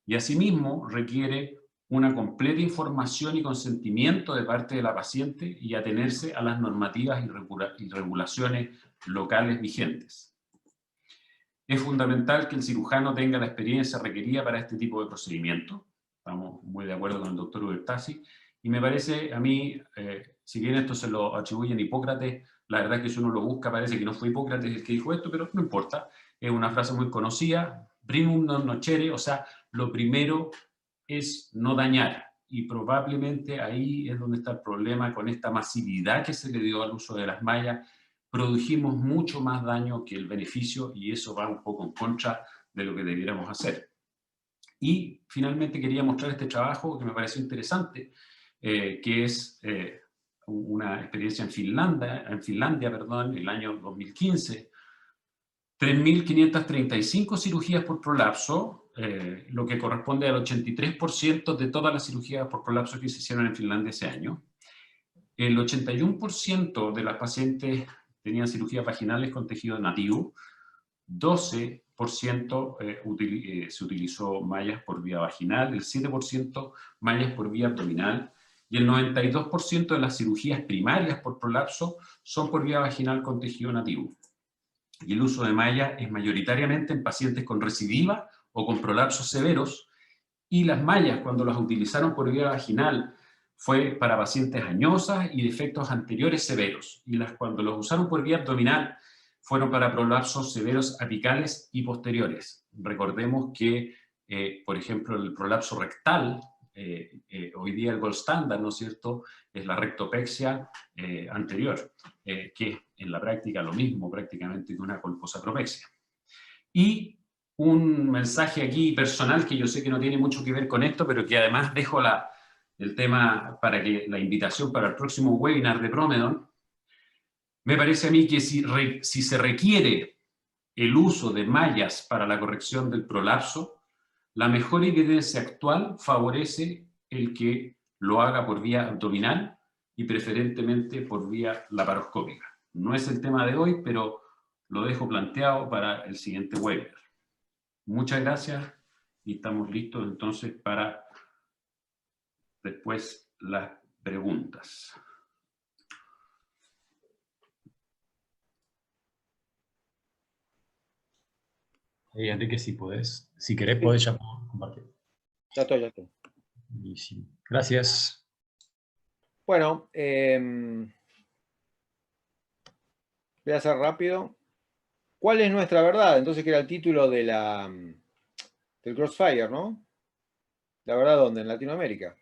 Y asimismo requiere una completa información y consentimiento de parte de la paciente y atenerse a las normativas y regulaciones locales vigentes. Es fundamental que el cirujano tenga la experiencia requerida para este tipo de procedimiento. Estamos muy de acuerdo con el doctor Ubertasi. Y me parece a mí, si bien esto se lo atribuyen a Hipócrates, la verdad es que si uno lo busca parece que no fue Hipócrates el que dijo esto, pero no importa. Es una frase muy conocida, primum non nocere, o sea, lo primero es no dañar. Y probablemente ahí es donde está el problema con esta masividad que se le dio al uso de las mallas. Produjimos mucho más daño que el beneficio y eso va un poco en contra de lo que debiéramos hacer. Y finalmente quería mostrar este trabajo que me pareció interesante, que es una experiencia en Finlandia, el año 2015. 3.535 cirugías por prolapso, lo que corresponde al 83% de todas las cirugías por prolapso que se hicieron en Finlandia ese año. el 81% de las pacientes tenían cirugías vaginales con tejido nativo, 12% se utilizó mallas por vía vaginal, el 7% mallas por vía abdominal, y el 92% de las cirugías primarias por prolapso son por vía vaginal con tejido nativo. Y el uso de malla es mayoritariamente en pacientes con recidiva o con prolapsos severos, y las mallas, cuando las utilizaron por vía vaginal, fue para pacientes añosas y defectos anteriores severos, y cuando los usaron por vía abdominal fueron para prolapsos severos apicales y posteriores. Recordemos que, por ejemplo, el prolapso rectal, hoy día el gold standard, ¿no es cierto?, es la rectopexia anterior, que en la práctica lo mismo prácticamente que una colposacropexia. Y un mensaje aquí personal que yo sé que no tiene mucho que ver con esto, pero que además dejo el tema para que la invitación para el próximo webinar de Promedon. Me parece a mí que si se requiere el uso de mallas para la corrección del prolapso, la mejor evidencia actual favorece el que lo haga por vía abdominal y preferentemente por vía laparoscópica. No es el tema de hoy, pero lo dejo planteado para el siguiente webinar. Muchas gracias y estamos listos entonces para después las preguntas. Enrique, si podés, si querés, podés ya compartir. Ya estoy. Buenísimo. Gracias. Bueno, voy a hacer rápido. ¿Cuál es nuestra verdad? Entonces, que era el título de del Crossfire, ¿no? ¿La verdad dónde? En Latinoamérica.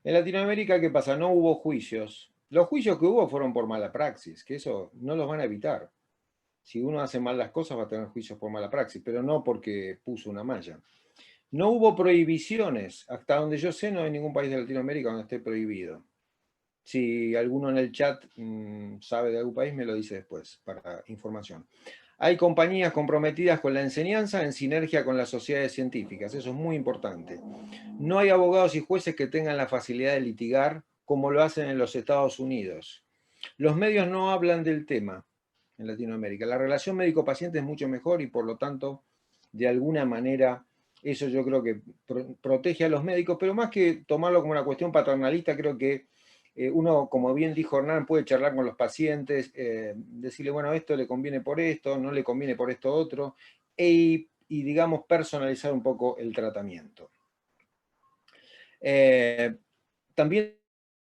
En Latinoamérica, ¿qué pasa? No hubo juicios. Los juicios que hubo fueron por mala praxis, que eso no los van a evitar. Si uno hace mal las cosas va a tener juicios por mala praxis, pero no porque puso una malla. No hubo prohibiciones. Hasta donde yo sé, no hay ningún país de Latinoamérica donde esté prohibido. Si alguno en el chat sabe de algún país, me lo dice después, para información. Hay compañías comprometidas con la enseñanza en sinergia con las sociedades científicas. Eso es muy importante. No hay abogados y jueces que tengan la facilidad de litigar como lo hacen en los Estados Unidos. Los medios no hablan del tema en Latinoamérica. La relación médico-paciente es mucho mejor y por lo tanto, de alguna manera, eso yo creo que protege a los médicos, pero más que tomarlo como una cuestión paternalista, creo que uno, como bien dijo Hernán, puede charlar con los pacientes, decirle, bueno, esto le conviene por esto, no le conviene por esto otro, y digamos, personalizar un poco el tratamiento. También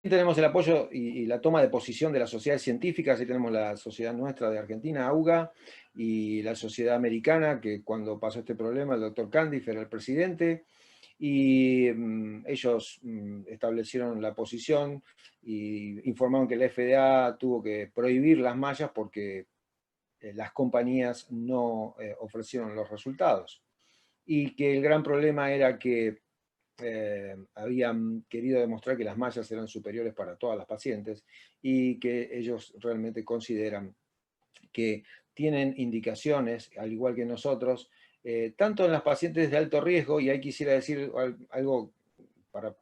tenemos el apoyo y la toma de posición de las sociedades científicas. Ahí tenemos la sociedad nuestra de Argentina, AUGA, y la sociedad americana, que cuando pasó este problema, el doctor Candif era el presidente, y ellos establecieron la posición y informaron que la FDA tuvo que prohibir las mallas porque las compañías no ofrecieron los resultados. Y que el gran problema era que habían querido demostrar que las mallas eran superiores para todas las pacientes y que ellos realmente consideran que tienen indicaciones, al igual que nosotros, tanto en las pacientes de alto riesgo, y ahí quisiera decir algo para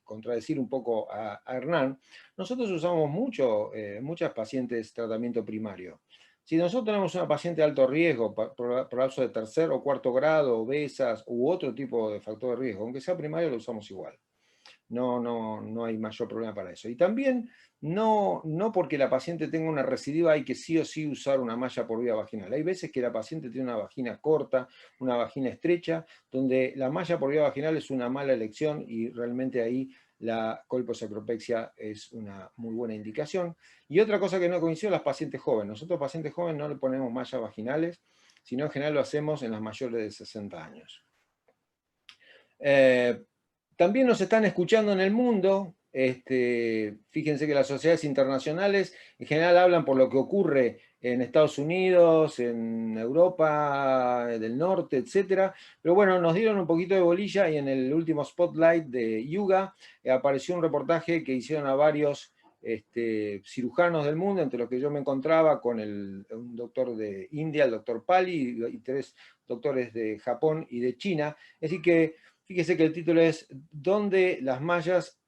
contradecir un poco a Hernán. Nosotros usamos muchas pacientes tratamiento primario. Si nosotros tenemos una paciente de alto riesgo, prolapso de tercer o cuarto grado, obesas u otro tipo de factor de riesgo, aunque sea primario, lo usamos igual. No hay mayor problema para eso. Y también no porque la paciente tenga una recidiva hay que sí o sí usar una malla por vía vaginal. Hay veces que la paciente tiene una vagina corta, una vagina estrecha, donde la malla por vía vaginal es una mala elección y realmente ahí la colposacropexia es una muy buena indicación. Y otra cosa que no coincido, las pacientes jóvenes. Nosotros pacientes jóvenes no le ponemos mallas vaginales, sino en general lo hacemos en las mayores de 60 años. También nos están escuchando en el mundo. Fíjense que las sociedades internacionales en general hablan por lo que ocurre en Estados Unidos, en Europa del Norte, etc. Pero bueno, nos dieron un poquito de bolilla y en el último spotlight de Yuga apareció un reportaje que hicieron a varios cirujanos del mundo, entre los que yo me encontraba con un doctor de India, el doctor Pali, y 3 doctores de Japón y de China. Así que fíjese que el título es ¿dónde las mallas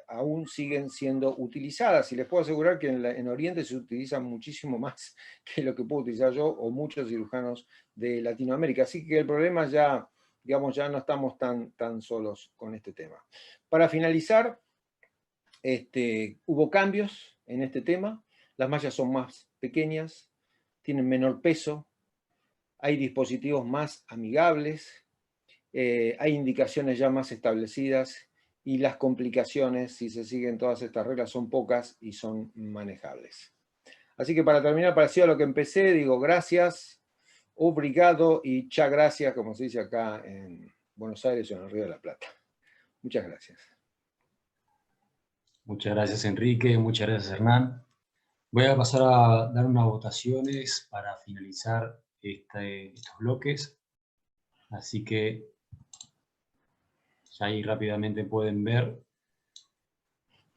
aún siguen siendo utilizadas. Y les puedo asegurar que en Oriente se utilizan muchísimo más que lo que puedo utilizar yo o muchos cirujanos de Latinoamérica. Así que el problema ya, digamos, ya no estamos tan solos con este tema. Para finalizar, hubo cambios en este tema. Las mallas son más pequeñas, tienen menor peso, hay dispositivos más amigables, hay indicaciones ya más establecidas y las complicaciones, si se siguen todas estas reglas, son pocas y son manejables. Así que para terminar, parecido a lo que empecé, digo gracias, obrigado y muchas gracias, como se dice acá en Buenos Aires o en el Río de la Plata. Muchas gracias. Muchas gracias, Enrique. Muchas gracias, Hernán. Voy a pasar a dar unas votaciones para finalizar estos bloques. Así que ya ahí rápidamente pueden ver.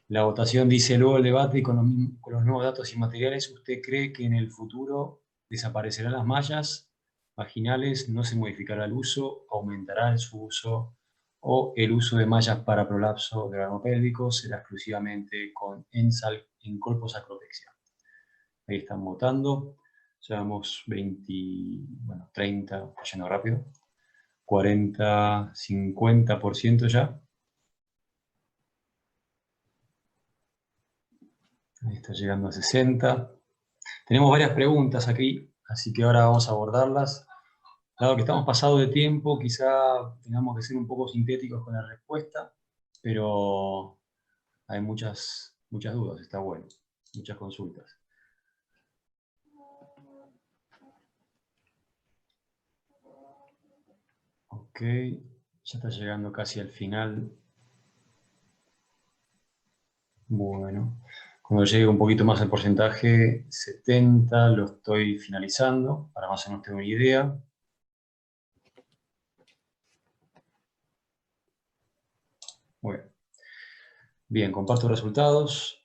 La votación dice: luego del debate y con los nuevos datos y materiales, ¿usted cree que en el futuro desaparecerán las mallas vaginales, no se modificará el uso, aumentará su uso, o el uso de mallas para prolapso del órgano pélvico será exclusivamente con ENSAL en colposacropexia? Ahí están votando. Llevamos 30, yendo rápido. 40, 50% ya. Ahí está llegando a 60. Tenemos varias preguntas aquí, así que ahora vamos a abordarlas. Dado que estamos pasados de tiempo, quizá tengamos que ser un poco sintéticos con la respuesta, pero hay muchas dudas, está bueno, muchas consultas. Ok, ya está llegando casi al final. Bueno, cuando llegue un poquito más el porcentaje, 70, lo estoy finalizando, para más o menos tener una idea. Bueno. Bien, comparto resultados.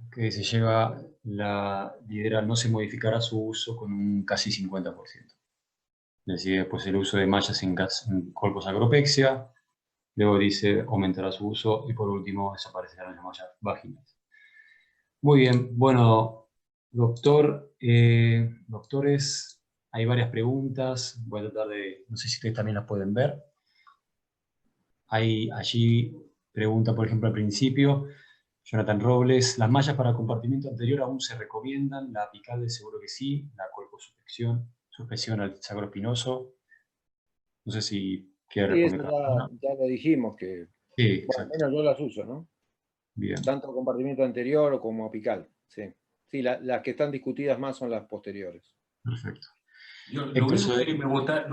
Ok, se lleva la lidera, no se modificará su uso con un casi 50%. Decide después el uso de mallas en colposacropexia. Luego dice aumentará su uso y por último desaparecerán las mallas vaginales. Muy bien, bueno, doctores, hay varias preguntas. Voy a tratar de, no sé si ustedes también las pueden ver. Hay allí pregunta, por ejemplo, al principio, Jonathan Robles: ¿las mallas para compartimiento anterior aún se recomiendan? La apical de seguro que sí, la colposuplexión al sacroespinoso. No sé si quiere Sí, responder eso cada una. ya lo dijimos, que Sí, bueno, al exacto. menos yo las uso, ¿no? Bien. Tanto compartimiento anterior como apical, sí. Sí, las que están discutidas más son las posteriores. Perfecto. Lo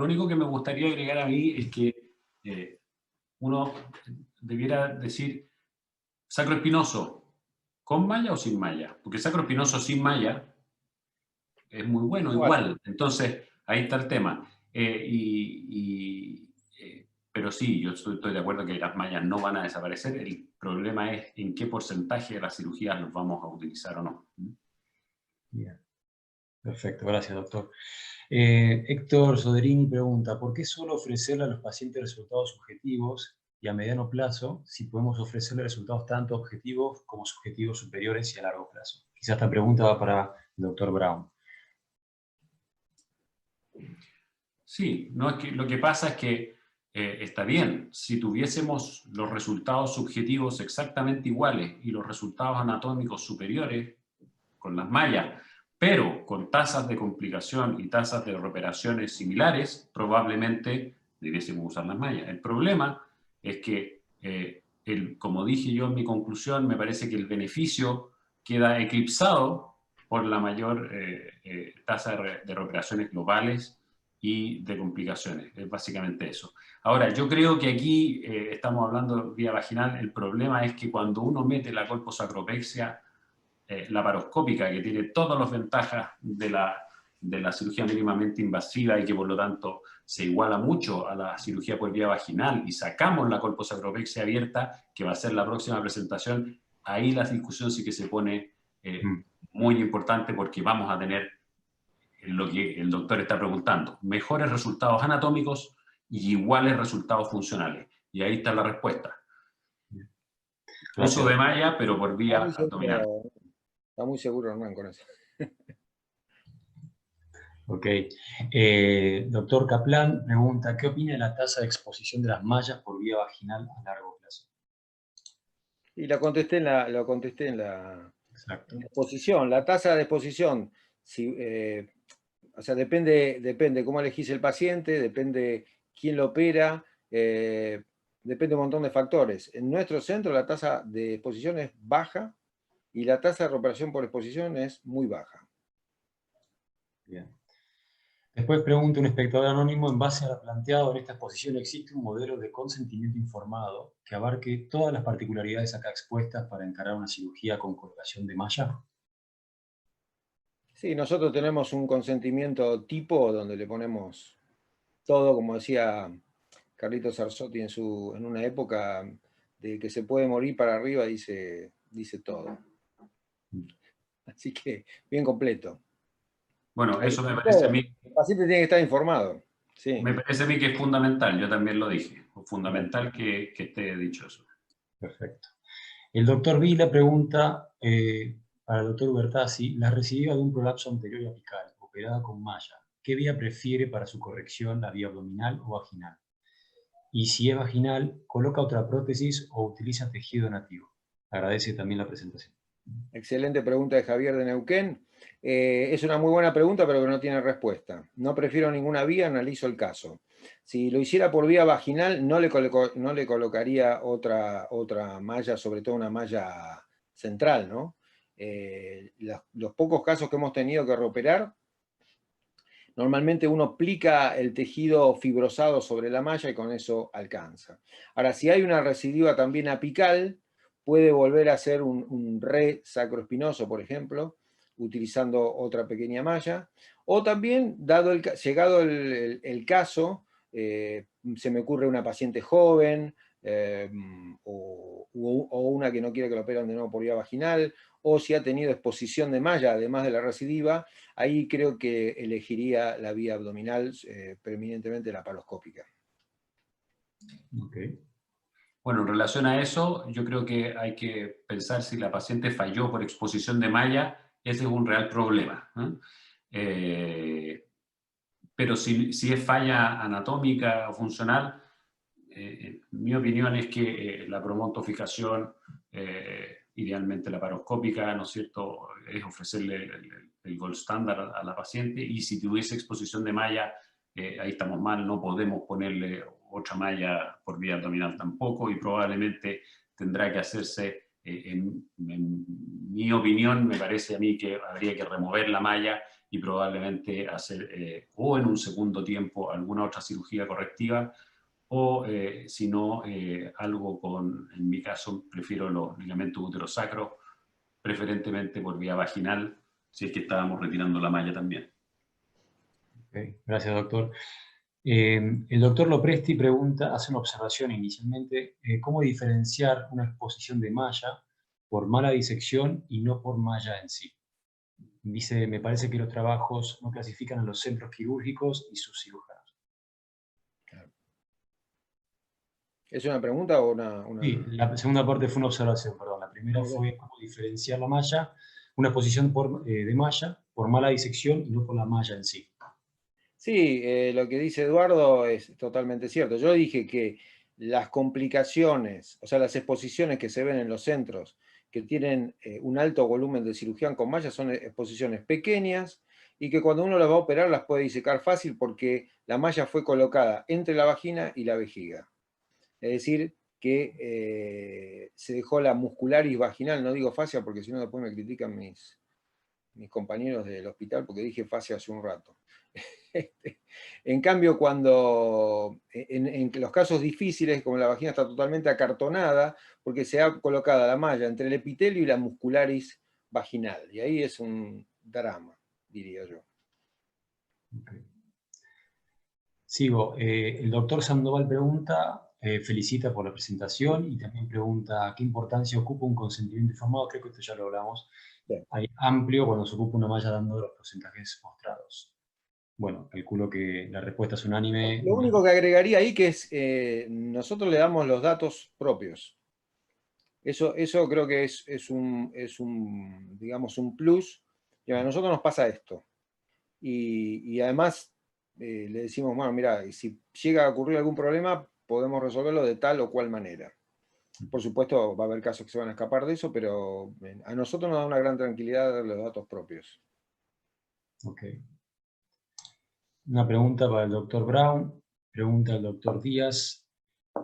único que me gustaría agregar a mí es que uno debiera decir sacroespinoso, ¿con malla o sin malla? Porque sacroespinoso sin malla es muy bueno igual. Entonces, ahí está el tema. Pero sí, yo estoy de acuerdo que las mallas no van a desaparecer. El problema es en qué porcentaje de las cirugías los vamos a utilizar o no. Bien. Perfecto, gracias, doctor. Héctor Soderini pregunta: ¿por qué solo ofrecerle a los pacientes resultados subjetivos y a mediano plazo si podemos ofrecerle resultados tanto objetivos como subjetivos superiores y a largo plazo? Quizá esta pregunta va para el doctor Brown. Sí, no, es que lo que pasa es que está bien, si tuviésemos los resultados subjetivos exactamente iguales y los resultados anatómicos superiores con las mallas, pero con tasas de complicación y tasas de reoperaciones similares, probablemente debiésemos usar las mallas. El problema es que, como dije yo en mi conclusión, me parece que el beneficio queda eclipsado por la mayor tasa de reoperaciones globales y de complicaciones. Es básicamente eso. Ahora, yo creo que aquí estamos hablando vía vaginal. El problema es que cuando uno mete la colposacropexia laparoscópica, que tiene todas las ventajas de la cirugía mínimamente invasiva y que por lo tanto se iguala mucho a la cirugía por vía vaginal, y sacamos la colposacropexia abierta, que va a ser la próxima presentación, ahí la discusión sí que se pone muy importante, porque vamos a tener lo que el doctor está preguntando. Mejores resultados anatómicos y iguales resultados funcionales. Y ahí está la respuesta. Uso de malla, pero por vía abdominal. Está muy seguro Hernán con eso. Ok. Doctor Kaplan pregunta, ¿qué opina de la tasa de exposición de las mallas por vía vaginal a largo plazo? Y lo contesté en la Exacto. exposición. La tasa de exposición, o sea, depende cómo elegís el paciente, depende quién lo opera, depende de un montón de factores. En nuestro centro la tasa de exposición es baja y la tasa de recuperación por exposición es muy baja. Bien. Después pregunta un espectador anónimo, en base a lo planteado en esta exposición, ¿existe un modelo de consentimiento informado que abarque todas las particularidades acá expuestas para encarar una cirugía con colocación de malla? Sí, nosotros tenemos un consentimiento tipo donde le ponemos todo, como decía Carlitos Arzotti en una época, de que se puede morir para arriba, dice todo. Así que, bien completo. Bueno, eso me parece a mí... El paciente tiene que estar informado. Sí. Me parece a mí que es fundamental, yo también lo dije. Fundamental que esté dicho eso. Perfecto. El doctor Vila pregunta, para el doctor Ubertazzi, la recidivia de un prolapso anterior y apical, operada con malla, ¿qué vía prefiere para su corrección, la vía abdominal o vaginal? Y si es vaginal, ¿coloca otra prótesis o utiliza tejido nativo? Agradece también la presentación. Excelente pregunta de Javier de Neuquén. Es una muy buena pregunta, pero que no tiene respuesta. No prefiero ninguna vía, analizo el caso. Si lo hiciera por vía vaginal, no le colocaría otra malla, sobre todo una malla central, ¿no? Los pocos casos que hemos tenido que reoperar, normalmente uno plica el tejido fibrosado sobre la malla y con eso alcanza. Ahora, si hay una recidiva también apical, puede volver a hacer un re-sacroespinoso, por ejemplo, utilizando otra pequeña malla. O también, llegado el caso, se me ocurre una paciente joven, o una que no quiere que lo operen de nuevo por vía vaginal, o si ha tenido exposición de malla, además de la recidiva, ahí creo que elegiría la vía abdominal, preeminentemente la paroscópica. Okay. Bueno, en relación a eso, yo creo que hay que pensar si la paciente falló por exposición de malla, ese es un real problema, ¿no? Pero si es falla anatómica o funcional, mi opinión es que la promontofijación, idealmente la paroscópica, ¿no es cierto?, es ofrecerle el gold standard a la paciente, y si tuviese exposición de malla, ahí estamos mal, no podemos ponerle otra malla por vía abdominal tampoco, y probablemente tendrá que hacerse, en mi opinión, me parece a mí que habría que remover la malla y probablemente hacer o en un segundo tiempo alguna otra cirugía correctiva, o si no, algo con, en mi caso, prefiero los ligamentos uterosacros, preferentemente por vía vaginal, si es que estábamos retirando la malla también. Okay. Gracias, doctor. El doctor Lopresti pregunta, hace una observación inicialmente, ¿cómo diferenciar una exposición de malla por mala disección y no por malla en sí? Dice, me parece que los trabajos no clasifican a los centros quirúrgicos y sus cirujanos. ¿Es una pregunta o una...? Sí, la segunda parte fue una observación, perdón. La primera fue cómo diferenciar la malla, una exposición de malla por mala disección y no por la malla en sí. Sí, lo que dice Eduardo es totalmente cierto. Yo dije que las complicaciones, o sea, las exposiciones que se ven en los centros que tienen un alto volumen de cirugía con malla son exposiciones pequeñas y que cuando uno las va a operar las puede disecar fácil porque la malla fue colocada entre la vagina y la vejiga. Es decir, que se dejó la muscularis vaginal, no digo fascia porque si no después me critican mis compañeros del hospital porque dije fascia hace un rato. En cambio, cuando en los casos difíciles, como la vagina está totalmente acartonada, porque se ha colocado la malla entre el epitelio y la muscularis vaginal, y ahí es un drama, diría yo. Okay. Sigo. El doctor Sandoval pregunta, felicita por la presentación y también pregunta qué importancia ocupa un consentimiento informado. Creo que esto ya lo hablamos. Bien. Hay amplio cuando se ocupa una malla dando los porcentajes mostrados. Bueno, calculo que la respuesta es unánime. Lo único que agregaría ahí que es, nosotros le damos los datos propios. Eso creo que es un, digamos, un plus. Y a nosotros nos pasa esto. Y además le decimos, bueno, mira, si llega a ocurrir algún problema, podemos resolverlo de tal o cual manera. Por supuesto, va a haber casos que se van a escapar de eso, pero a nosotros nos da una gran tranquilidad dar los datos propios. Ok. Una pregunta para el doctor Brown. Pregunta al doctor Díaz.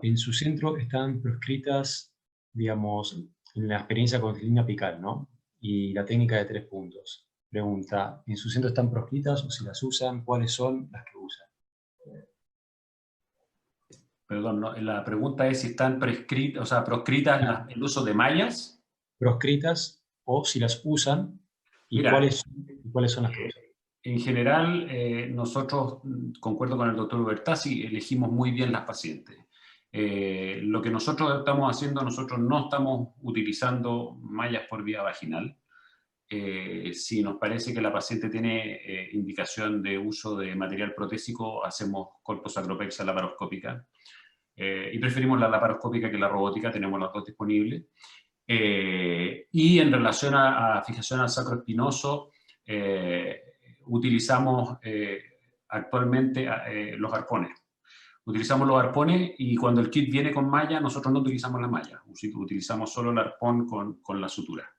En su centro están proscritas, digamos, en la experiencia con línea apical, ¿no? Y la técnica de 3 puntos. Pregunta, ¿en su centro están proscritas o si las usan? ¿Cuáles son las que usan? Perdón, no, la pregunta es si están proscritas el uso de mallas. Proscritas o si las usan y Mira, cuáles son las que usan. En general, nosotros, concuerdo con el doctor Ubertasi, elegimos muy bien las pacientes. Lo que nosotros estamos haciendo, nosotros no estamos utilizando mallas por vía vaginal. Si nos parece que la paciente tiene indicación de uso de material protésico, hacemos colposacropexia laparoscópica. Y preferimos la laparoscópica que la robótica, tenemos las dos disponibles. Y en relación a fijación al sacro espinoso, utilizamos actualmente los arpones. Utilizamos los arpones y cuando el kit viene con malla, nosotros no utilizamos la malla, utilizamos solo el arpón con la sutura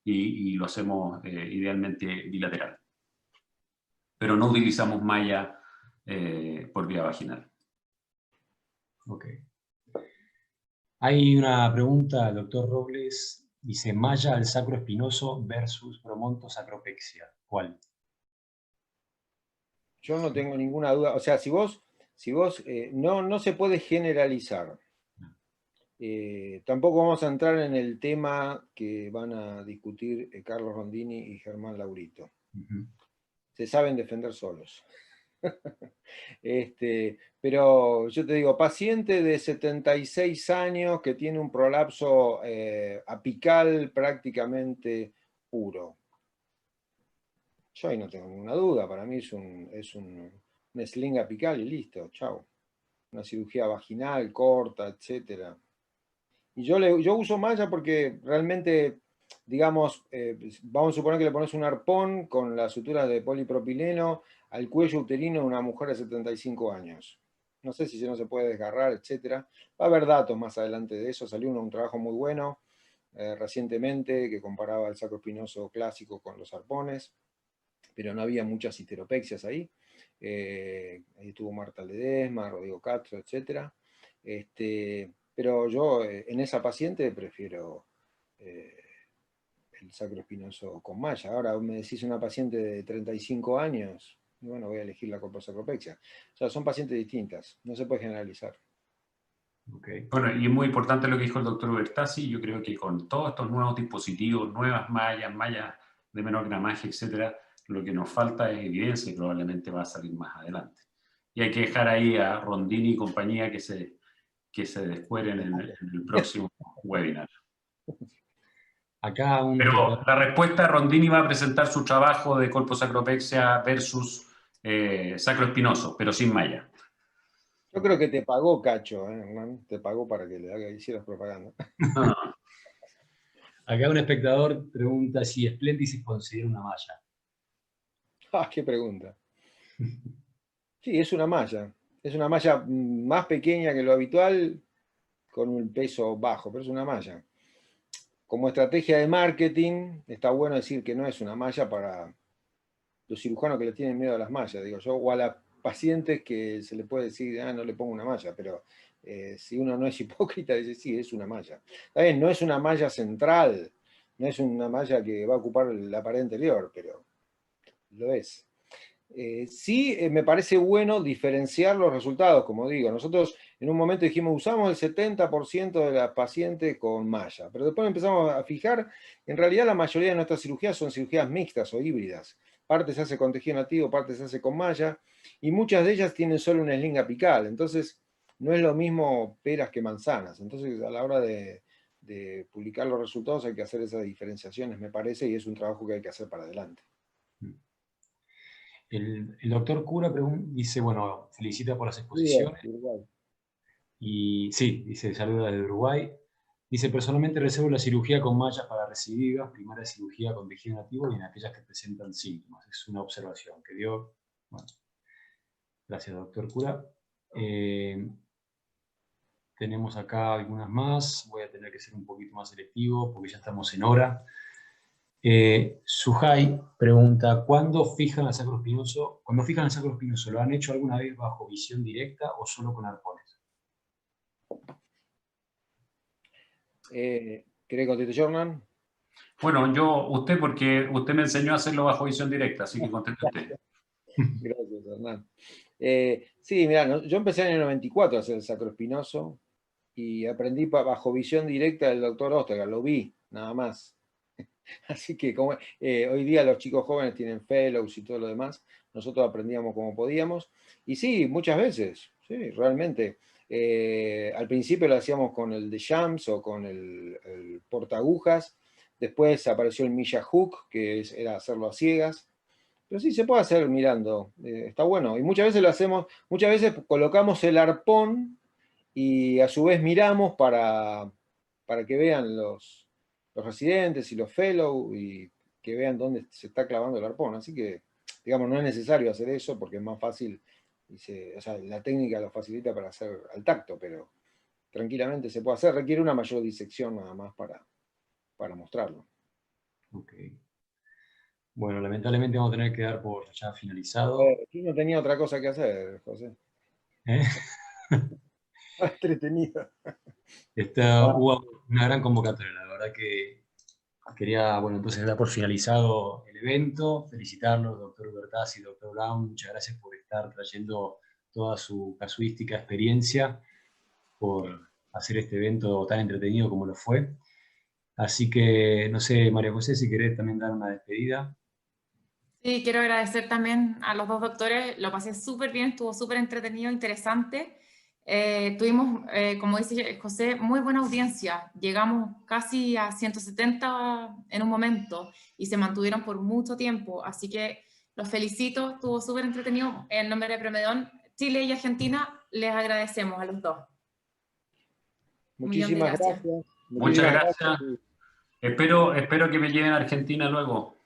y lo hacemos idealmente bilateral. Pero no utilizamos malla por vía vaginal. Ok. Hay una pregunta al doctor Robles. Dice, malla al sacro espinoso versus bromontosacropexia. ¿Cuál? Yo no tengo ninguna duda. O sea, si vos no se puede generalizar. Tampoco vamos a entrar en el tema que van a discutir Carlos Rondini y Germán Laurito. Se saben defender solos. Pero yo te digo, paciente de 76 años que tiene un prolapso apical prácticamente puro. Yo ahí no tengo ninguna duda, para mí es un sling apical y listo, chao. Una cirugía vaginal corta, etc. Y yo uso malla porque realmente, digamos, vamos a suponer que le pones un arpón con las suturas de polipropileno al cuello uterino de una mujer de 75 años. No sé si no se puede desgarrar, etc. Va a haber datos más adelante de eso. Salió un trabajo muy bueno recientemente que comparaba el sacro espinoso clásico con los arpones, pero no había muchas histeropexias ahí. Ahí estuvo Marta Ledesma, Rodrigo Castro, etc. Pero yo en esa paciente prefiero el sacro espinoso con malla. Ahora me decís una paciente de 35 años, y bueno, voy a elegir la colposacropexia. O sea, son pacientes distintas, no se puede generalizar. Okay. Bueno, y es muy importante lo que dijo el doctor Ubertasi. Yo creo que con todos estos nuevos dispositivos, nuevas mallas de menor gramaje, etcétera, lo que nos falta es evidencia y probablemente va a salir más adelante. Y hay que dejar ahí a Rondini y compañía que se descueren en el próximo webinar. Acá Pero la respuesta, Rondini va a presentar su trabajo de colposacropexia versus sacro espinoso, pero sin malla. Yo creo que te pagó Cacho, Hernán, te pagó para que le hicieras propaganda. No. Acá un espectador pregunta si Splendid se considera una malla. Ah, qué pregunta. Sí, es una malla. Es una malla más pequeña que lo habitual, con un peso bajo, pero es una malla. Como estrategia de marketing, está bueno decir que no es una malla para los cirujanos que le tienen miedo a las mallas, digo yo, o a las pacientes que se le puede decir, no le pongo una malla, pero si uno no es hipócrita, dice, sí, es una malla. Está bien, no es una malla central, no es una malla que va a ocupar la pared anterior, pero lo es. Sí, me parece bueno diferenciar los resultados, como digo. Nosotros en un momento dijimos, usamos el 70% de las pacientes con malla, pero después empezamos a fijar, en realidad la mayoría de nuestras cirugías son cirugías mixtas o híbridas. Parte se hace con tejido nativo, parte se hace con malla, y muchas de ellas tienen solo una sling apical, entonces no es lo mismo peras que manzanas. Entonces a la hora de publicar los resultados hay que hacer esas diferenciaciones, me parece, y es un trabajo que hay que hacer para adelante. El doctor Cura dice, bueno, felicita por las exposiciones. Y sí, dice, saluda desde Uruguay. Dice, personalmente reservo la cirugía con mallas para recidivas, primaria cirugía con tejido nativo y en aquellas que presentan síntomas. Es una observación que dio. Bueno, gracias, doctor Cura. Tenemos acá algunas más. Voy a tener que ser un poquito más selectivo porque ya estamos en hora. Suhai pregunta, ¿cuándo fijan el sacro espinoso? Cuando fijan el sacro espinoso, ¿lo han hecho alguna vez bajo visión directa o solo con arpones? ¿Querés contestar, Jordan? Bueno, porque usted me enseñó a hacerlo bajo visión directa, así que conteste usted. Gracias, Hernán. Sí, mirá, yo empecé en el 94 a hacer el sacroespinoso y aprendí bajo visión directa del doctor Ostergaard, lo vi, nada más. Así que hoy día los chicos jóvenes tienen fellows y todo lo demás, nosotros aprendíamos como podíamos. Y sí, muchas veces, sí, realmente. Al principio lo hacíamos con el de Shams o con el portaagujas, después apareció el Milla Hook, que era hacerlo a ciegas, pero sí se puede hacer mirando, está bueno. Y muchas veces lo hacemos, muchas veces colocamos el arpón y a su vez miramos para que vean los residentes y los fellows y que vean dónde se está clavando el arpón. Así que, digamos, no es necesario hacer eso porque es más fácil. O sea, la técnica lo facilita para hacer al tacto, pero tranquilamente se puede hacer. Requiere una mayor disección nada más para mostrarlo. Ok. Bueno, lamentablemente vamos a tener que dar por ya finalizado. Yo no tenía otra cosa que hacer, José. ¿Eh? Entretenido. Hubo una gran convocatoria, la verdad que quería, bueno, entonces dar por finalizado el evento, felicitarlos, doctor Ubertazzi y doctor Brown, muchas gracias por estar trayendo toda su casuística experiencia, por hacer este evento tan entretenido como lo fue. Así que, no sé, María José, si querés también dar una despedida. Sí, quiero agradecer también a los dos doctores, lo pasé súper bien, estuvo súper entretenido, interesante. Tuvimos, como dice José, muy buena audiencia, llegamos casi a 170 en un momento y se mantuvieron por mucho tiempo, así que los felicito, estuvo súper entretenido. En nombre de Promedón, Chile y Argentina, les agradecemos a los dos. Muchísimas gracias. Muchas gracias. Espero que me lleven a Argentina luego.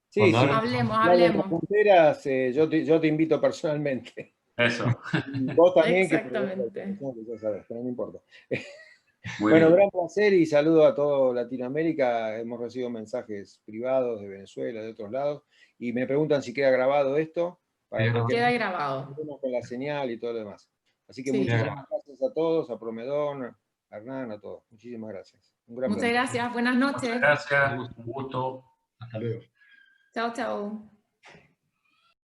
Sí, sí. Hablemos. Fronteras, yo te invito personalmente. Eso. Y vos también. Exactamente. Ya sabes, pero no importa. Muy bueno, bien. Gran placer y saludo a toda Latinoamérica. Hemos recibido mensajes privados de Venezuela, de otros lados, y me preguntan si queda grabado esto. Queda grabado. Con la señal y todo lo demás. Así que sí. muchísimas gracias a todos, a Promedón, a Hernán, a todos. Muchísimas gracias. Muchas gracias. Buenas noches. Muchas gracias. Un gusto. Hasta luego. Chao, chao.